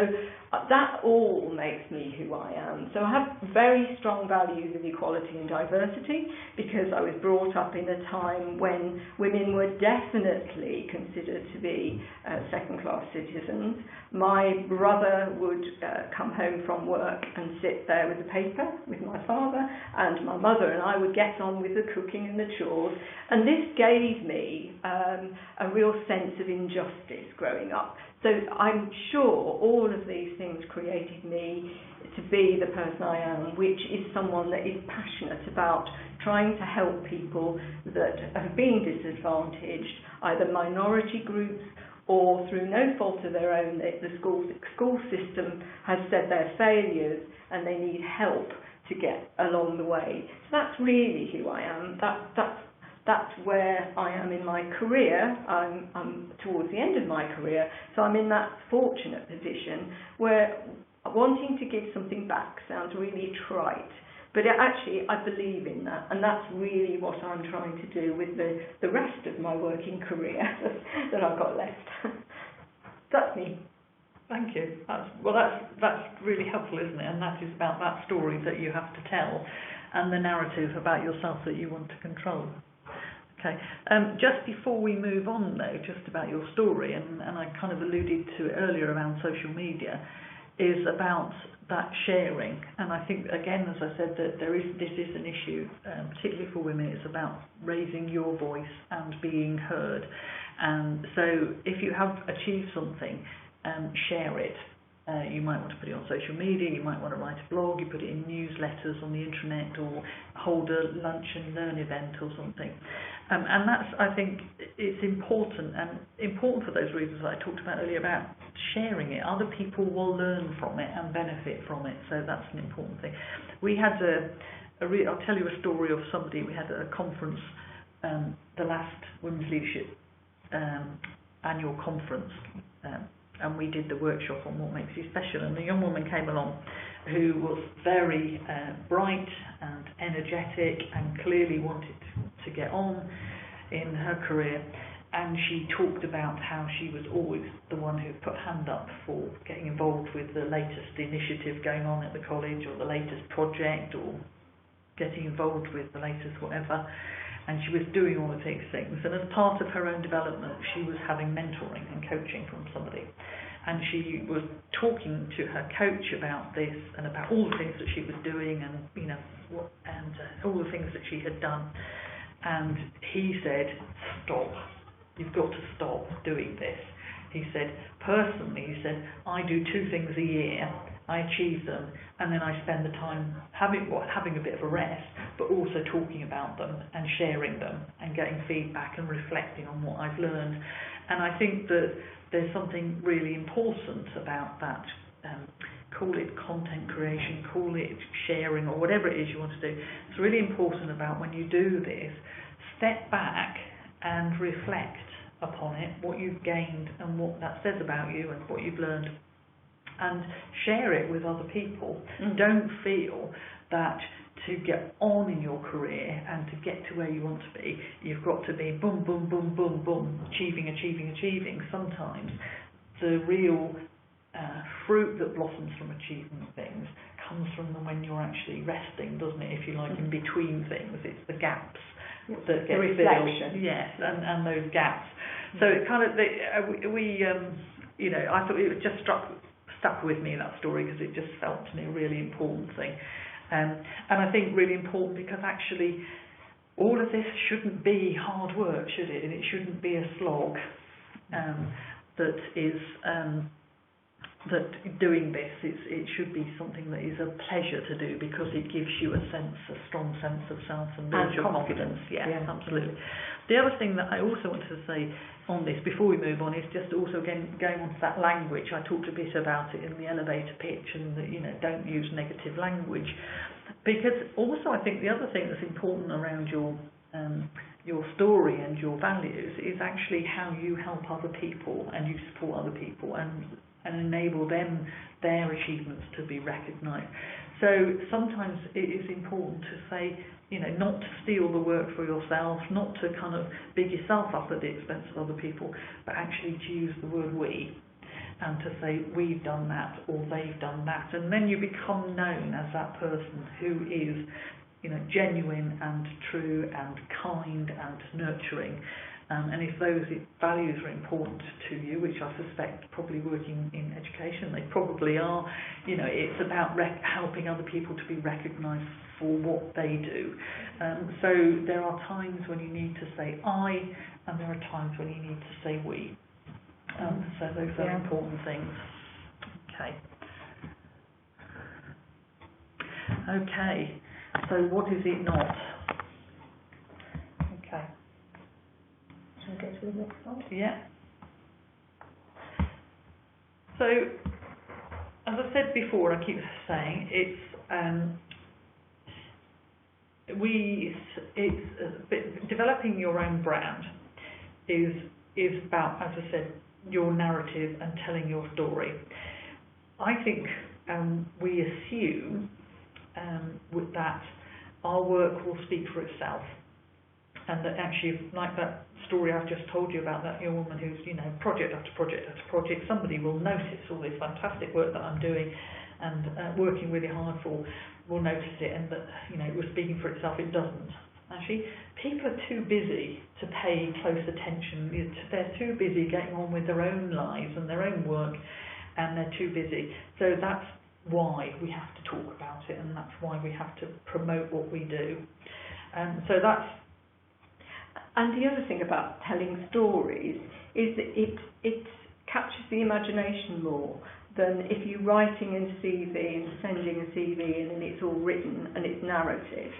that all makes me who I am. So I have very strong values of equality and diversity, because I was brought up in a time when women were definitely considered to be second-class citizens. My brother would come home from work and sit there with a paper with my father, and my mother and I would get on with the cooking and the chores. And this gave me a real sense of injustice growing up. So I'm sure all of these things created me to be the person I am, which is someone that is passionate about trying to help people that have been disadvantaged, either minority groups or through no fault of their own. The school system has said they're failures and they need help to get along the way. So that's really who I am. That's where I am in my career. I'm towards the end of my career, so I'm in that fortunate position where wanting to give something back sounds really trite, but actually I believe in that, and that's really what I'm trying to do with the rest of my working career that I've got left. That's me. Thank you. That's really helpful, isn't it? And that is about that story that you have to tell, and the narrative about yourself that you want to control. Okay. Just before we move on, though, just about your story, and I kind of alluded to it earlier around social media, is about that sharing. And I think, again, as I said, that this is an issue, particularly for women. It's about raising your voice and being heard. And so if you have achieved something, share it. You might want to put it on social media, you might want to write a blog, you put it in newsletters on the internet, or hold a lunch and learn event or something. And that's, I think, it's important, and important for those reasons that I talked about earlier about sharing it. Other people will learn from it and benefit from it, so that's an important thing. We had I'll tell you a story of somebody. We had a conference, the last Women's Leadership annual conference, and we did the workshop on what makes you special, and a young woman came along who was very bright and energetic and clearly wanted to get on in her career, and she talked about how she was always the one who put hand up for getting involved with the latest initiative going on at the college, or the latest project, or getting involved with the latest whatever. And she was doing all of these things. And as part of her own development, she was having mentoring and coaching from somebody. And she was talking to her coach about this and about all the things that she was doing, and all the things that she had done. And he said, "Stop. You've got to stop doing this." He said, personally, I do 2 things a year. I achieve them, and then I spend the time having a bit of a rest, but also talking about them and sharing them and getting feedback and reflecting on what I've learned. And I think that there's something really important about that. Call it content creation, call it sharing, or whatever it is you want to do. It's really important about, when you do this, step back and reflect upon it, what you've gained and what that says about you and what you've learned, and share it with other people. Don't feel that to get on in your career and to get to where you want to be, you've got to be boom, boom, boom, boom, boom, achieving. Sometimes the real fruit that blossoms from achieving things comes from when you're actually resting, doesn't it, if you like, in between things. It's the gaps that get filled. Yes, and those gaps. So it kind of, I thought it just stuck with me, that story, because it just felt to me a really important thing. And I think really important because actually all of this shouldn't be hard work, should it? And it shouldn't be a slog. That is that doing this, it should be something that is a pleasure to do, because it gives you a strong sense of self and builds your confidence. Yeah, absolutely. The other thing that I also wanted to say on this before we move on is just also, again, going on to that language. I talked a bit about it in the elevator pitch, and don't use negative language, because also I think the other thing that's important around your story and your values is actually how you help other people and you support other people and enable them, their achievements, to be recognised. So sometimes it is important to say, not to steal the work for yourself, not to kind of big yourself up at the expense of other people, but actually to use the word we, and to say we've done that or they've done that, and then you become known as that person who is, genuine and true and kind and nurturing. And if those values are important to you, which I suspect, probably working in education, they probably are, it's about helping other people to be recognised for what they do. So there are times when you need to say I, and there are times when you need to say we. So those are important things. Okay. Okay, so what is it not? Okay. Shall I go to the next slide? Yeah. So, as I said before, I keep saying developing your own brand is about, as I said, your narrative and telling your story. I think we assume with that our work will speak for itself, and that actually, like that story I've just told you about, that young woman who's, project after project after project, somebody will notice all this fantastic work that I'm doing and working really hard for, will notice it, and that, it was speaking for itself. It doesn't. Actually, people are too busy to pay close attention. They're too busy getting on with their own lives and their own work, and they're too busy. So that's why we have to talk about it, and that's why we have to promote what we do. So that's... And the other thing about telling stories is that it captures the imagination more than if you're writing a CV and sending a CV and it's all written and it's narrative.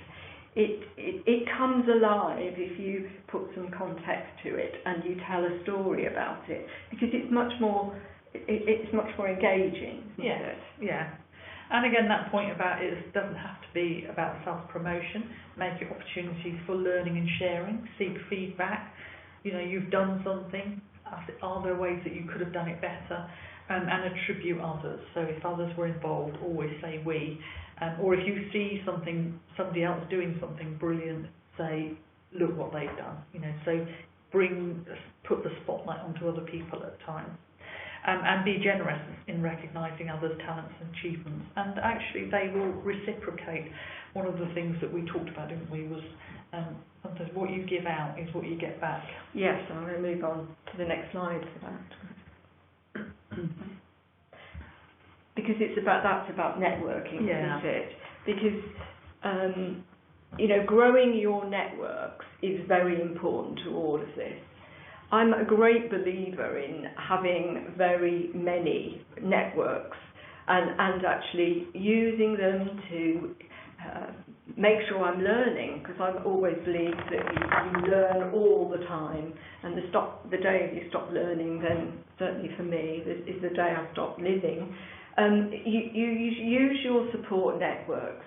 It comes alive if you put some context to it and you tell a story about it, because it's much more engaging. Yes, yeah. And again, that point about it doesn't have to be about self-promotion. Make it opportunities for learning and sharing. Seek feedback. You've done something. Are there ways that you could have done it better? And attribute others. So if others were involved, always say we. Or if you see somebody else doing something brilliant, say, look what they've done. So put the spotlight onto other people at times. And be generous in recognising others' talents and achievements. And actually, they will reciprocate. One of the things that we talked about, didn't we, was sometimes what you give out is what you get back. Yes, I'm going to move on to the next slide for that. Because that's about networking, isn't it? Because growing your networks is very important to all of this. I'm a great believer in having very many networks and actually using them to make sure I'm learning, because I've always believed that you learn all the time, and the day you stop learning, then certainly for me is the day I stop living. You use your support networks.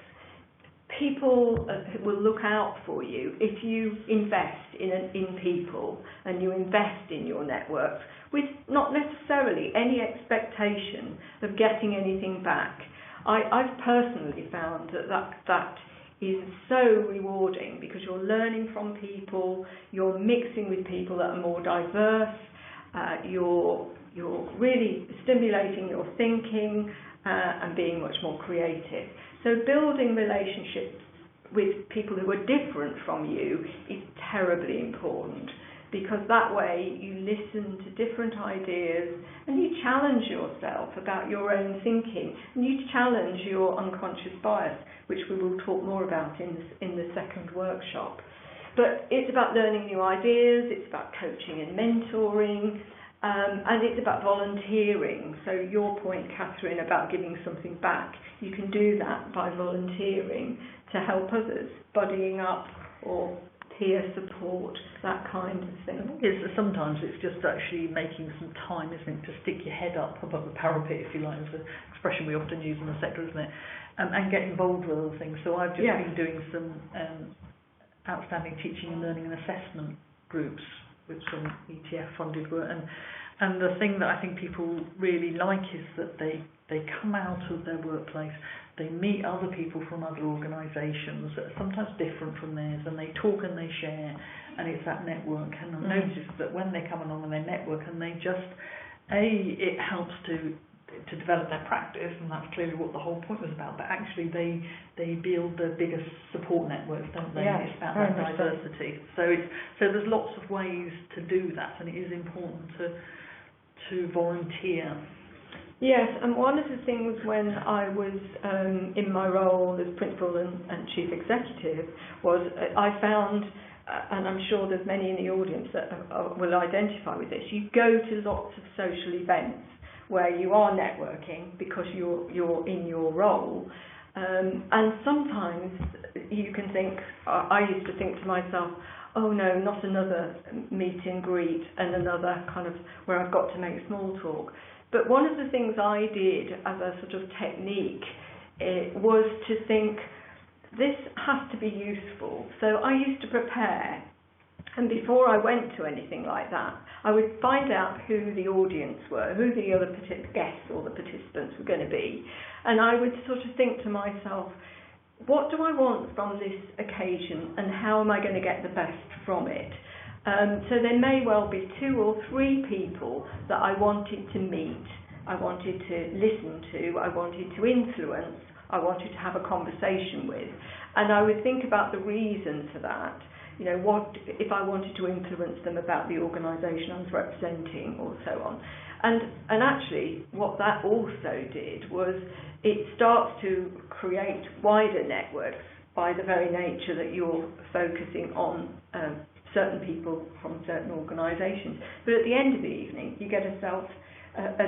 People will look out for you if you invest in people and you invest in your networks with not necessarily any expectation of getting anything back. I've personally found that is so rewarding, because you're learning from people, you're mixing with people that are more diverse, you're really stimulating your thinking and being much more creative. So building relationships with people who are different from you is terribly important, because that way you listen to different ideas and you challenge yourself about your own thinking, and you challenge your unconscious bias, which we will talk more about in the second workshop. But it's about learning new ideas, it's about coaching and mentoring, and it's about volunteering. So your point, Catherine, about giving something back, you can do that by volunteering to help others, buddying up or peer support, that kind of thing. Sometimes it's just actually making some time, isn't it, to stick your head up above the parapet, if you like. It's an expression we often use in the sector, isn't it? And get involved with other things. So I've just been doing some outstanding teaching and learning and assessment groups with some ETF-funded work, and the thing that I think people really like is that they come out of their workplace, they meet other people from other organisations that are sometimes different from theirs, and they talk and they share, and it's that network. And I've noticed that when they come along and they network, and they just, it helps to develop their practice, and that's clearly what the whole point was about, but actually they build the biggest support networks, don't they? Yes, it's about that diversity. So there's lots of ways to do that, and it is important to volunteer. Yes, and one of the things when I was in my role as principal and chief executive was I found, and I'm sure there's many in the audience that will identify with this, you go to lots of social events where you are networking because you're in your role, And sometimes you can think, I used to think to myself, oh no, not another meet and greet and another kind of where I've got to make small talk. But one of the things I did as a sort of technique was to think, this has to be useful. So I used to prepare, and before I went to anything like that, I would find out who the audience were, who the other guests or the participants were going to be, and I would sort of think to myself, what do I want from this occasion and how am I going to get the best from it? So there may well be 2 or 3 people that I wanted to meet, I wanted to listen to, I wanted to influence, I wanted to have a conversation with. And I would think about the reason for that. You know, what if I wanted to influence them about the organisation I was representing or so on. And actually what that also did was it starts to create wider networks by the very nature that you're focusing on certain people from certain organisations. But at the end of the evening, you get a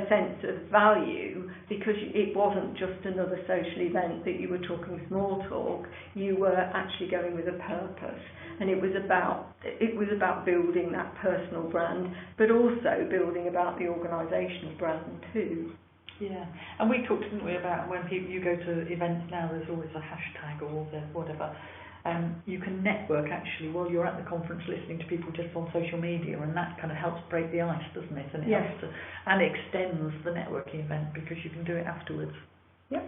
sense of value because it wasn't just another social event that you were talking small talk. You were actually going with a purpose, and it was about building that personal brand, but also building about the organisational brand too. Yeah, and we talked, didn't we, about when you go to events now, there's always a hashtag or whatever. You can network actually while you're at the conference listening to people just on social media, and that kind of helps break the ice, doesn't it? And it helps to, and extends the networking event because you can do it afterwards. Yeah.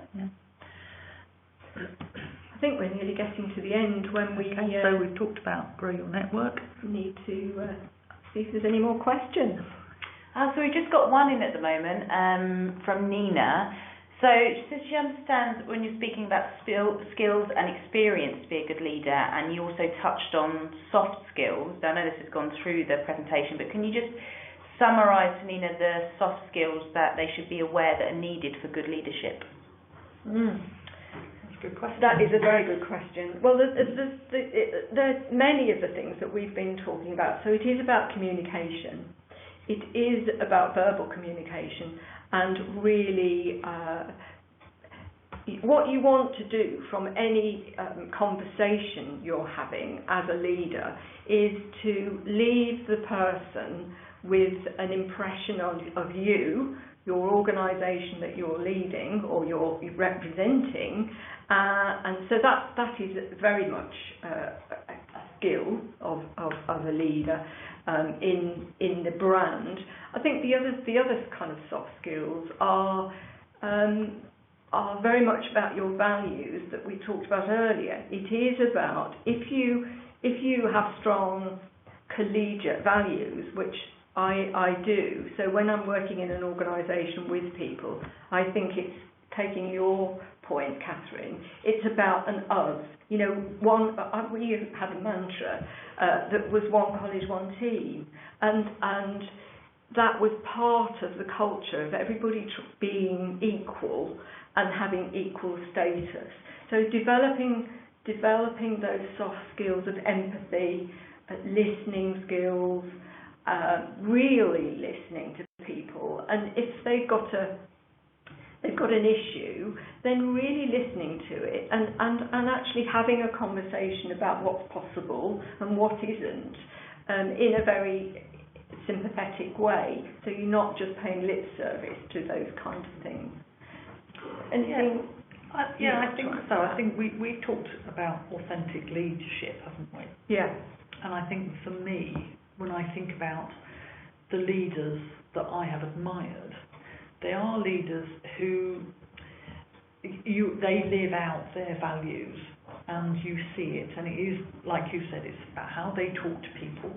I think we're nearly getting to the end when we. So we've talked about grow your network. We need to see if there's any more questions. So we've just got one in at the moment from Nina. So she understands when you're speaking about skills and experience to be a good leader, and you also touched on soft skills. I know this has gone through the presentation, but can you just summarise to Nina the soft skills that they should be aware that are needed for good leadership? That's a good question. That is a very good question. Well, there's many of the things that we've been talking about. So it is about communication. It is about verbal communication. And really, what you want to do from any conversation you're having as a leader is to leave the person with an impression of you, your organisation that you're leading or you're representing, and so that is very much a skill of a leader. In the brand, I think the other kind of soft skills are very much about your values that we talked about earlier. It is about if you have strong collegiate values, which I do. So when I'm working in an organisation with people, I think it's taking your point, Catherine. It's about an us. You know, we had a mantra that was one college, one team, and that was part of the culture of everybody being equal and having equal status. So developing those soft skills of empathy, listening skills, really listening to people, and if they've got an issue, then really listening to it and actually having a conversation about what's possible and what isn't in a very sympathetic way. So you're not just paying lip service to those kinds of things. Anything? I think so. I think we talked about authentic leadership, haven't we? Yeah. And I think for me, when I think about the leaders that I have admired, they are leaders who they live out their values, and you see it, and it is, like you said, it's about how they talk to people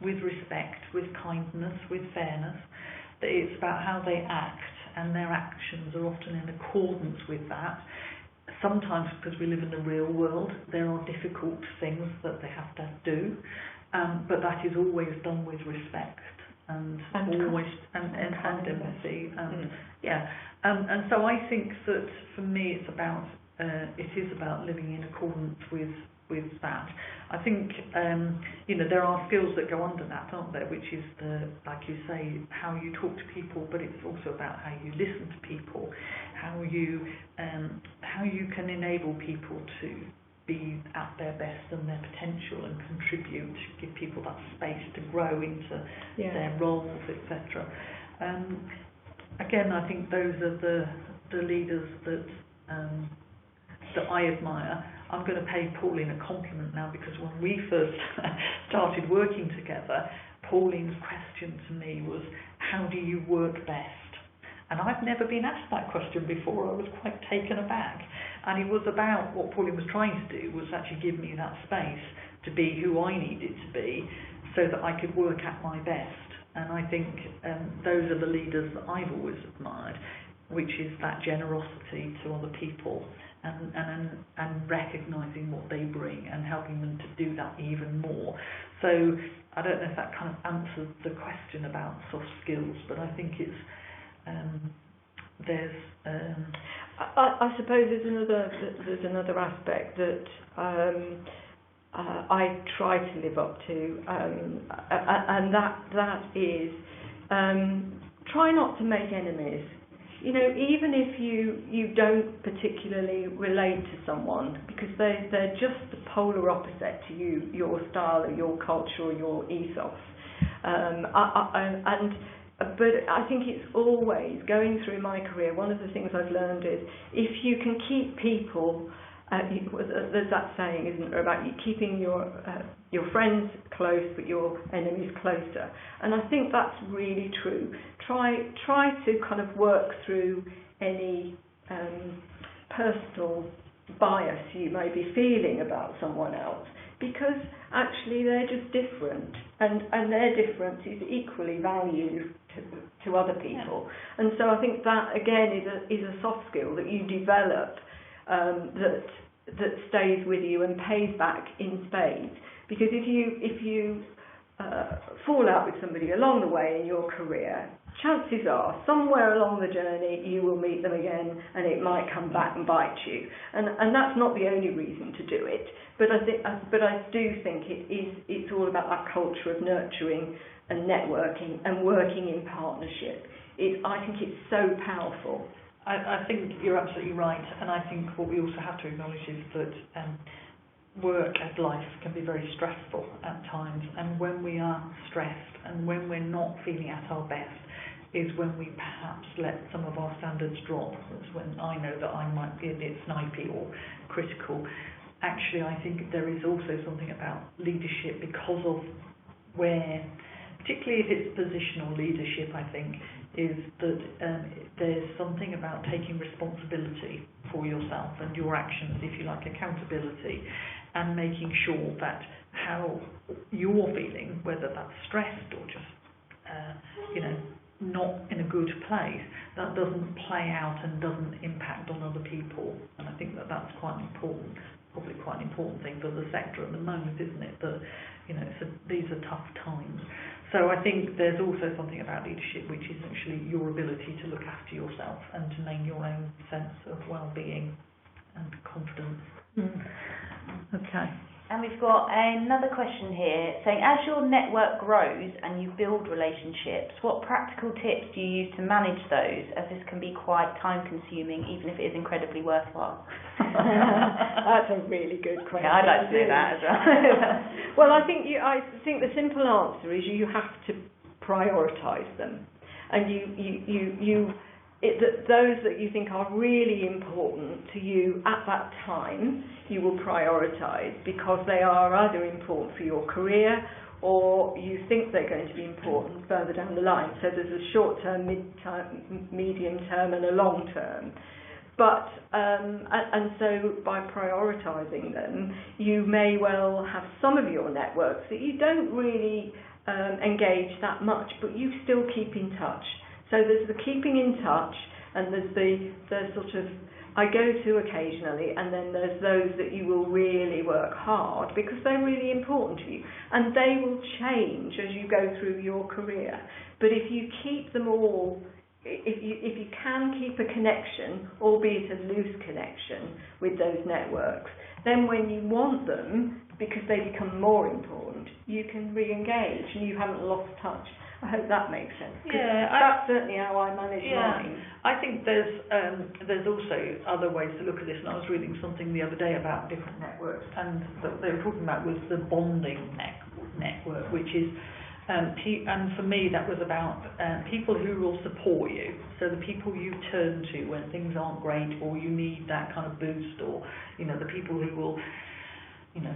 with respect, with kindness, with fairness. It's about how they act, and their actions are often in accordance with that. Sometimes, because we live in the real world, there are difficult things that they have to do, but that is always done with respect. And always and empathy and so I think that for me it's about it is about living in accordance with that. I think there are skills that go under that, aren't there? Which is like you say, how you talk to people, but it's also about how you listen to people, how you can enable people to be at their best and their potential and contribute, give people that space to grow into their roles, etc. Again, I think those are the leaders that I admire. I'm going to pay Pauline a compliment now, because when we first started working together, Pauline's question to me was, how do you work best? And I've never been asked that question before. I was quite taken aback. And it was about, what Pauline was trying to do was actually give me that space to be who I needed to be, so that I could work at my best. And I think those are the leaders that I've always admired, which is that generosity to other people, and recognising what they bring and helping them to do that even more. So I don't know if that kind of answers the question about soft skills, but I think it's I suppose there's another aspect that I try to live up to, and that is try not to make enemies. Even if you don't particularly relate to someone, because they're just the polar opposite to you, your style or your culture or your ethos. But I think it's always, going through my career, one of the things I've learned is, if you can keep people, there's that saying, isn't there, about you keeping your friends close but your enemies closer. And I think that's really true. Try to kind of work through any personal bias you may be feeling about someone else, because actually they're just different, and their difference is equally valued to other people. And so I think that again is a soft skill that you develop, that stays with you and pays back in spades. Because if you fall out with somebody along the way in your career, chances are somewhere along the journey you will meet them again, and it might come back and bite you. And that's not the only reason to do it. But I do think it's all about that culture of nurturing and networking and working in partnership. I think it's so powerful. I think you're absolutely right, and I think what we also have to acknowledge is that work and life can be very stressful at times, and when we are stressed and when we're not feeling at our best is when we perhaps let some of our standards drop. That's when I know that I might be a bit snipey or critical. Actually, I think there is also something about leadership, because of where, particularly if it's positional leadership, I think, is that there's something about taking responsibility for yourself and your actions, if you like, accountability, and making sure that how you're feeling, whether that's stressed or just, not in a good place, that doesn't play out and doesn't impact on other people. And I think that that's quite important, probably quite an important thing for the sector at the moment, isn't it? That, these are tough times. So I think there's also something about leadership, which is actually your ability to look after yourself and to maintain your own sense of well-being and confidence. Okay. And we've got another question here saying, as your network grows and you build relationships, what practical tips do you use to manage those, as this can be quite time-consuming, even if it is incredibly worthwhile? That's a really good question. Yeah, I'd like to know that as well. Well, I think the simple answer is you have to prioritise them, and those that you think are really important to you at that time, you will prioritise, because they are either important for your career or you think they're going to be important further down the line. So there's a short term, mid-term, medium term and a long term. But and so by prioritising them, you may well have some of your networks that you don't really engage that much, but you still keep in touch. So there's the keeping in touch, and there's the sort of I go to occasionally, and then there's those that you will really work hard because they're really important to you, and they will change as you go through your career. But if you keep them all if you can keep a connection, albeit a loose connection, with those networks, then when you want them, because they become more important, you can re-engage and you haven't lost touch. I hope that makes sense. That's certainly how I manage mine. I think there's also other ways to look at this, and I was reading something the other day about different networks, and what they were talking about was the bonding network, which is, and for me that was about people who will support you, so the people you turn to when things aren't great or you need that kind of boost, or the people who will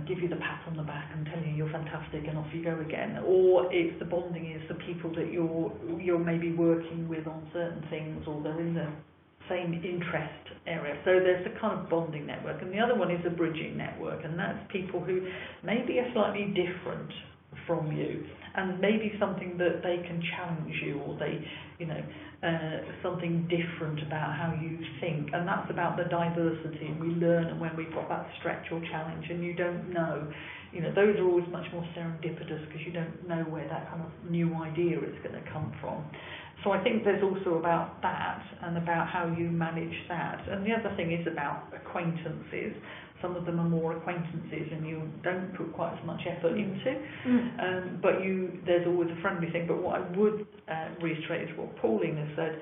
give you the pat on the back and tell you you're fantastic and off you go again. Or if the bonding is the people that you're maybe working with on certain things, or they're in the same interest area. So there's a kind of bonding network. And the other one is a bridging network, and that's people who maybe are slightly different from you, and maybe something that they can challenge you, or they, something different about how you think, and that's about the diversity. And we learn, and when we've got that stretch or challenge, and you don't know, those are always much more serendipitous, because you don't know where that kind of new idea is going to come from. So I think there's also about that, and about how you manage that. And the other thing is about acquaintances. Some of them are more acquaintances and you don't put quite as much effort into, but there's always a friendly thing. But what I would reiterate is what Pauline has said,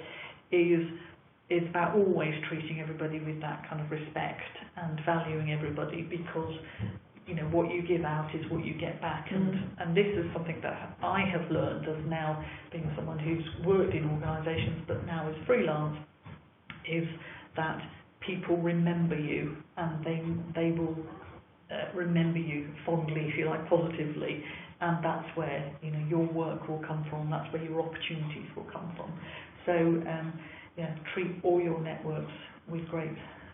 is about always treating everybody with that kind of respect and valuing everybody, because what you give out is what you get back. And this is something that I have learned as now being someone who's worked in organisations but now is freelance, is that people remember you, and they will remember you fondly, if you like, positively, and that's where your work will come from. That's where your opportunities will come from. So treat all your networks with great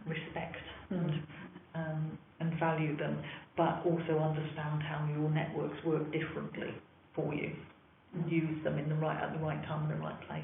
respect and value them, but also understand how your networks work differently for you, and use them at the right time in the right place.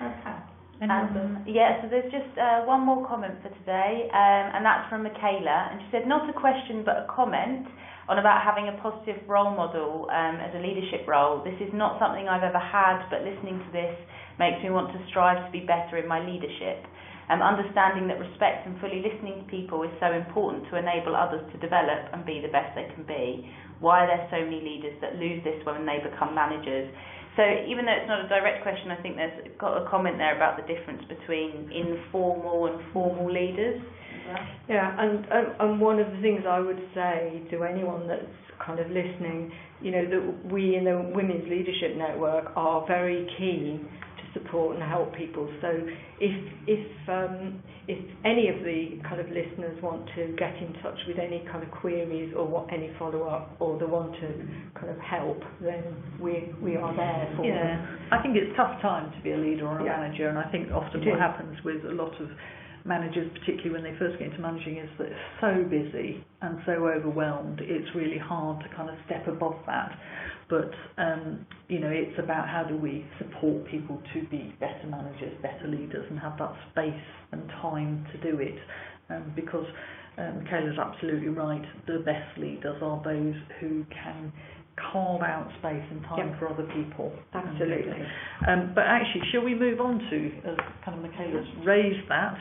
Okay. So there's just one more comment for today, and that's from Michaela, and she said, not a question but a comment on about having a positive role model as a leadership role. This is not something I've ever had, but listening to this makes me want to strive to be better in my leadership. Understanding that respect and fully listening to people is so important to enable others to develop and be the best they can be. Why are there so many leaders that lose this when they become managers? So even though it's not a direct question, I think there's got a comment there about the difference between informal and formal leaders. Yeah, and one of the things I would say to anyone that's kind of listening, that we in the Women's Leadership Network are very keen to support and help people. So if any of the kind of listeners want to get in touch with any kind of queries or any follow-up, or they want to kind of help, then we are there for them. I think it's a tough time to be a leader or a manager, and I think often what happens with a lot of managers, particularly when they first get into managing, is that it's so busy and so overwhelmed, it's really hard to kind of step above that. But it's about how do we support people to be better managers, better leaders, and have that space and time to do it. Because Michaela's absolutely right, the best leaders are those who can carve out space and time for other people. Absolutely. But actually, shall we move on to, kind of Michaela's raised that,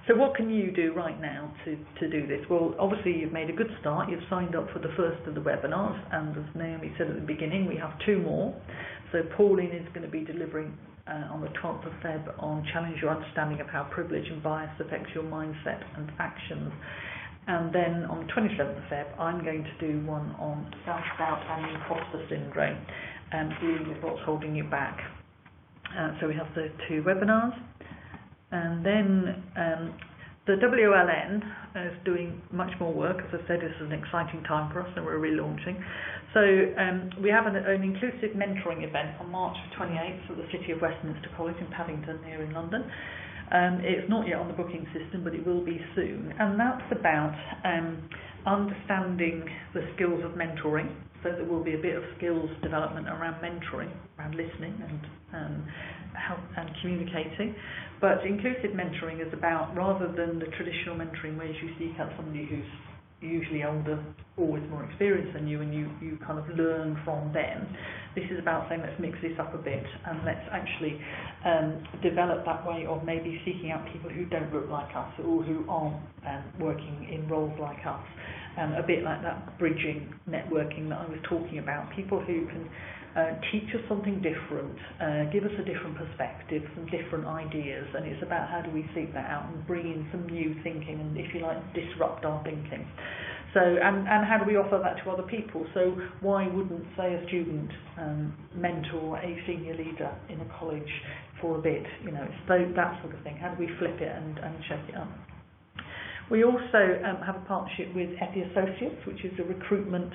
so what can you do right now to do this? Well, obviously you've made a good start. You've signed up for the first of the webinars, and as Naomi said at the beginning, we have 2 more. So Pauline is going to be delivering on the 12th of Feb on Challenge Your Understanding of How Privilege and Bias Affects Your Mindset and Actions. And then on the 27th of Feb, I'm going to do one on self-doubt and imposter syndrome, and dealing with what's holding you back. So we have the 2 webinars. And then the WLN is doing much more work. As I said, this is an exciting time for us, and we're relaunching. So we have an inclusive mentoring event on March 28th at the City of Westminster College in Paddington here in London. It's not yet on the booking system, but it will be soon, and that's about understanding the skills of mentoring. So there will be a bit of skills development around mentoring, around listening and help and communicating. But inclusive mentoring is about, rather than the traditional mentoring where you seek out somebody who's usually older, always more experienced than you, and you kind of learn from them. This is about saying, let's mix this up a bit and let's actually develop that way of maybe seeking out people who don't look like us or who aren't working in roles like us. A bit like that bridging networking that I was talking about, people who can teach us something different, give us a different perspective, some different ideas, and it's about how do we seek that out and bring in some new thinking and, if you like, disrupt our thinking. So, and how do we offer that to other people? So why wouldn't, say, a student mentor a senior leader in a college for a bit? You know, so that sort of thing. How do we flip it and shake it up? We also have a partnership with Effie Associates, which is a recruitment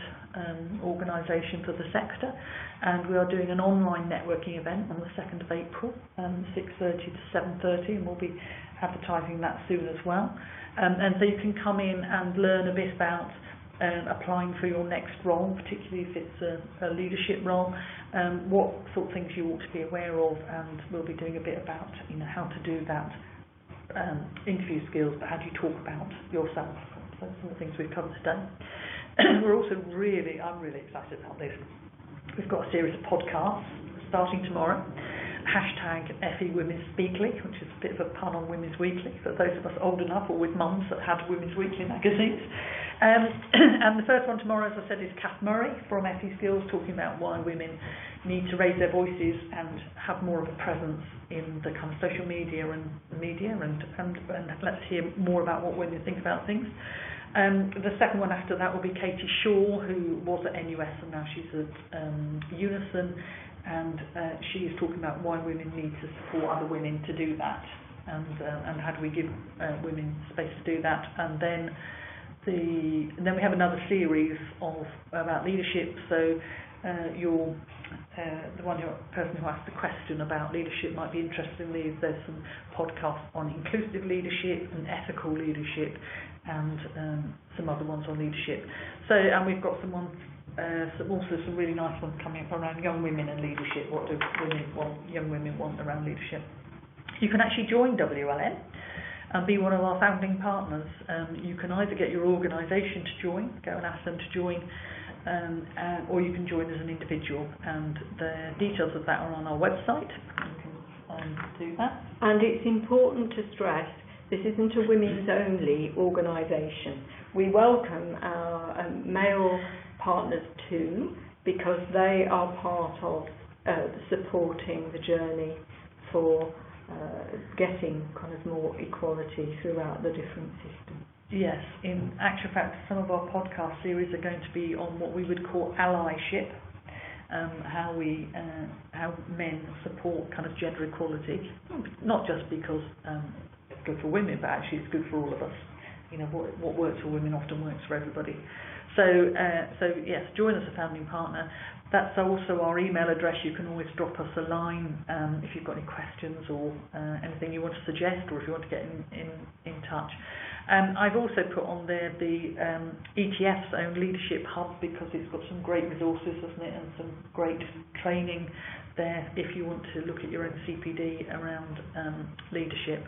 organisation for the sector, and we are doing an online networking event on the 2nd of April, 6:30 to 7:30, and we'll be advertising that soon as well. And so you can come in and learn a bit about applying for your next role, particularly if it's a leadership role, what sort of things you ought to be aware of, and we'll be doing a bit about, you know, how to do that. Interview skills, but how do you talk about yourself? So some of the things we've covered today. We're also I'm really excited about this. We've got a series of podcasts starting tomorrow. #FE Women's Weekly, which is a bit of a pun on Women's Weekly for those of us old enough or with mums that had Women's Weekly magazines. And the first one tomorrow, as I said, is Kath Murray from FE Skills, talking about why women need to raise their voices and have more of a presence in the kind of social media and let's hear more about what women think about things. The second one after that will be Katie Shaw, who was at NUS and now she's at Unison, and she is talking about why women need to support other women to do that, and how do we give women space to do that. And then we have another series about leadership. So the person who asked the question about leadership might be interested in these. There's some podcasts on inclusive leadership and ethical leadership, and some other ones on leadership. So, and we've got some really nice ones coming up around young women and leadership. What do young women want around leadership? You can actually join WLN and be one of our founding partners. You can either get your organisation to join, go and ask them to join, or you can join as an individual, and the details of that are on our website. You can do that. And it's important to stress, this isn't a women's only organisation. We welcome our male partners too, because they are part of supporting the journey for getting kind of more equality throughout the different systems. Yes, in actual fact, some of our podcast series are going to be on what we would call allyship, how men support kind of gender equality, not just because it's good for women, but actually it's good for all of us. You know, what works for women often works for everybody. So yes, join us a founding partner. That's also our email address. You can always drop us a line if you've got any questions or anything you want to suggest, or if you want to get in touch. I've also put on there the ETF's own leadership hub, because it's got some great resources, hasn't it, and some great training there if you want to look at your own CPD around leadership.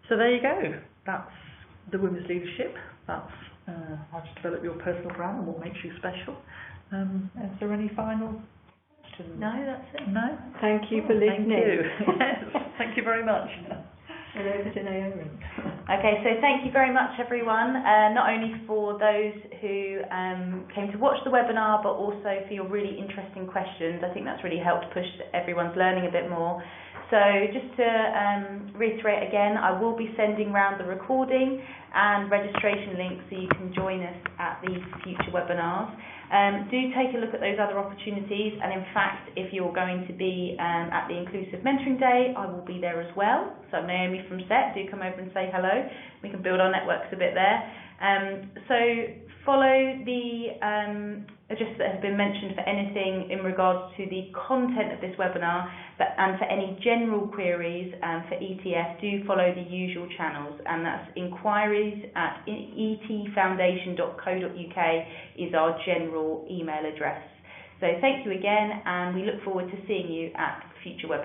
So there you go. That's the women's leadership. That's how to develop your personal brand and what makes you special. Is there any final questions? No, that's it. No? Thank you for listening. Thank you. Yes, thank you very much. And over to Naomi. Okay, so thank you very much, everyone, not only for those who came to watch the webinar, but also for your really interesting questions. I think that's really helped push everyone's learning a bit more. So just to reiterate again, I will be sending round the recording and registration links so you can join us at these future webinars. Do take a look at those other opportunities, and in fact, if you're going to be at the Inclusive Mentoring Day, I will be there as well. So Naomi from SET, do come over and say hello. We can build our networks a bit there. So follow the addresses that have been mentioned for anything in regards to the content of this webinar, and for any general queries for ETF, do follow the usual channels, and that's inquiries@etfoundation.co.uk is our general email address. So thank you again, and we look forward to seeing you at future webinars.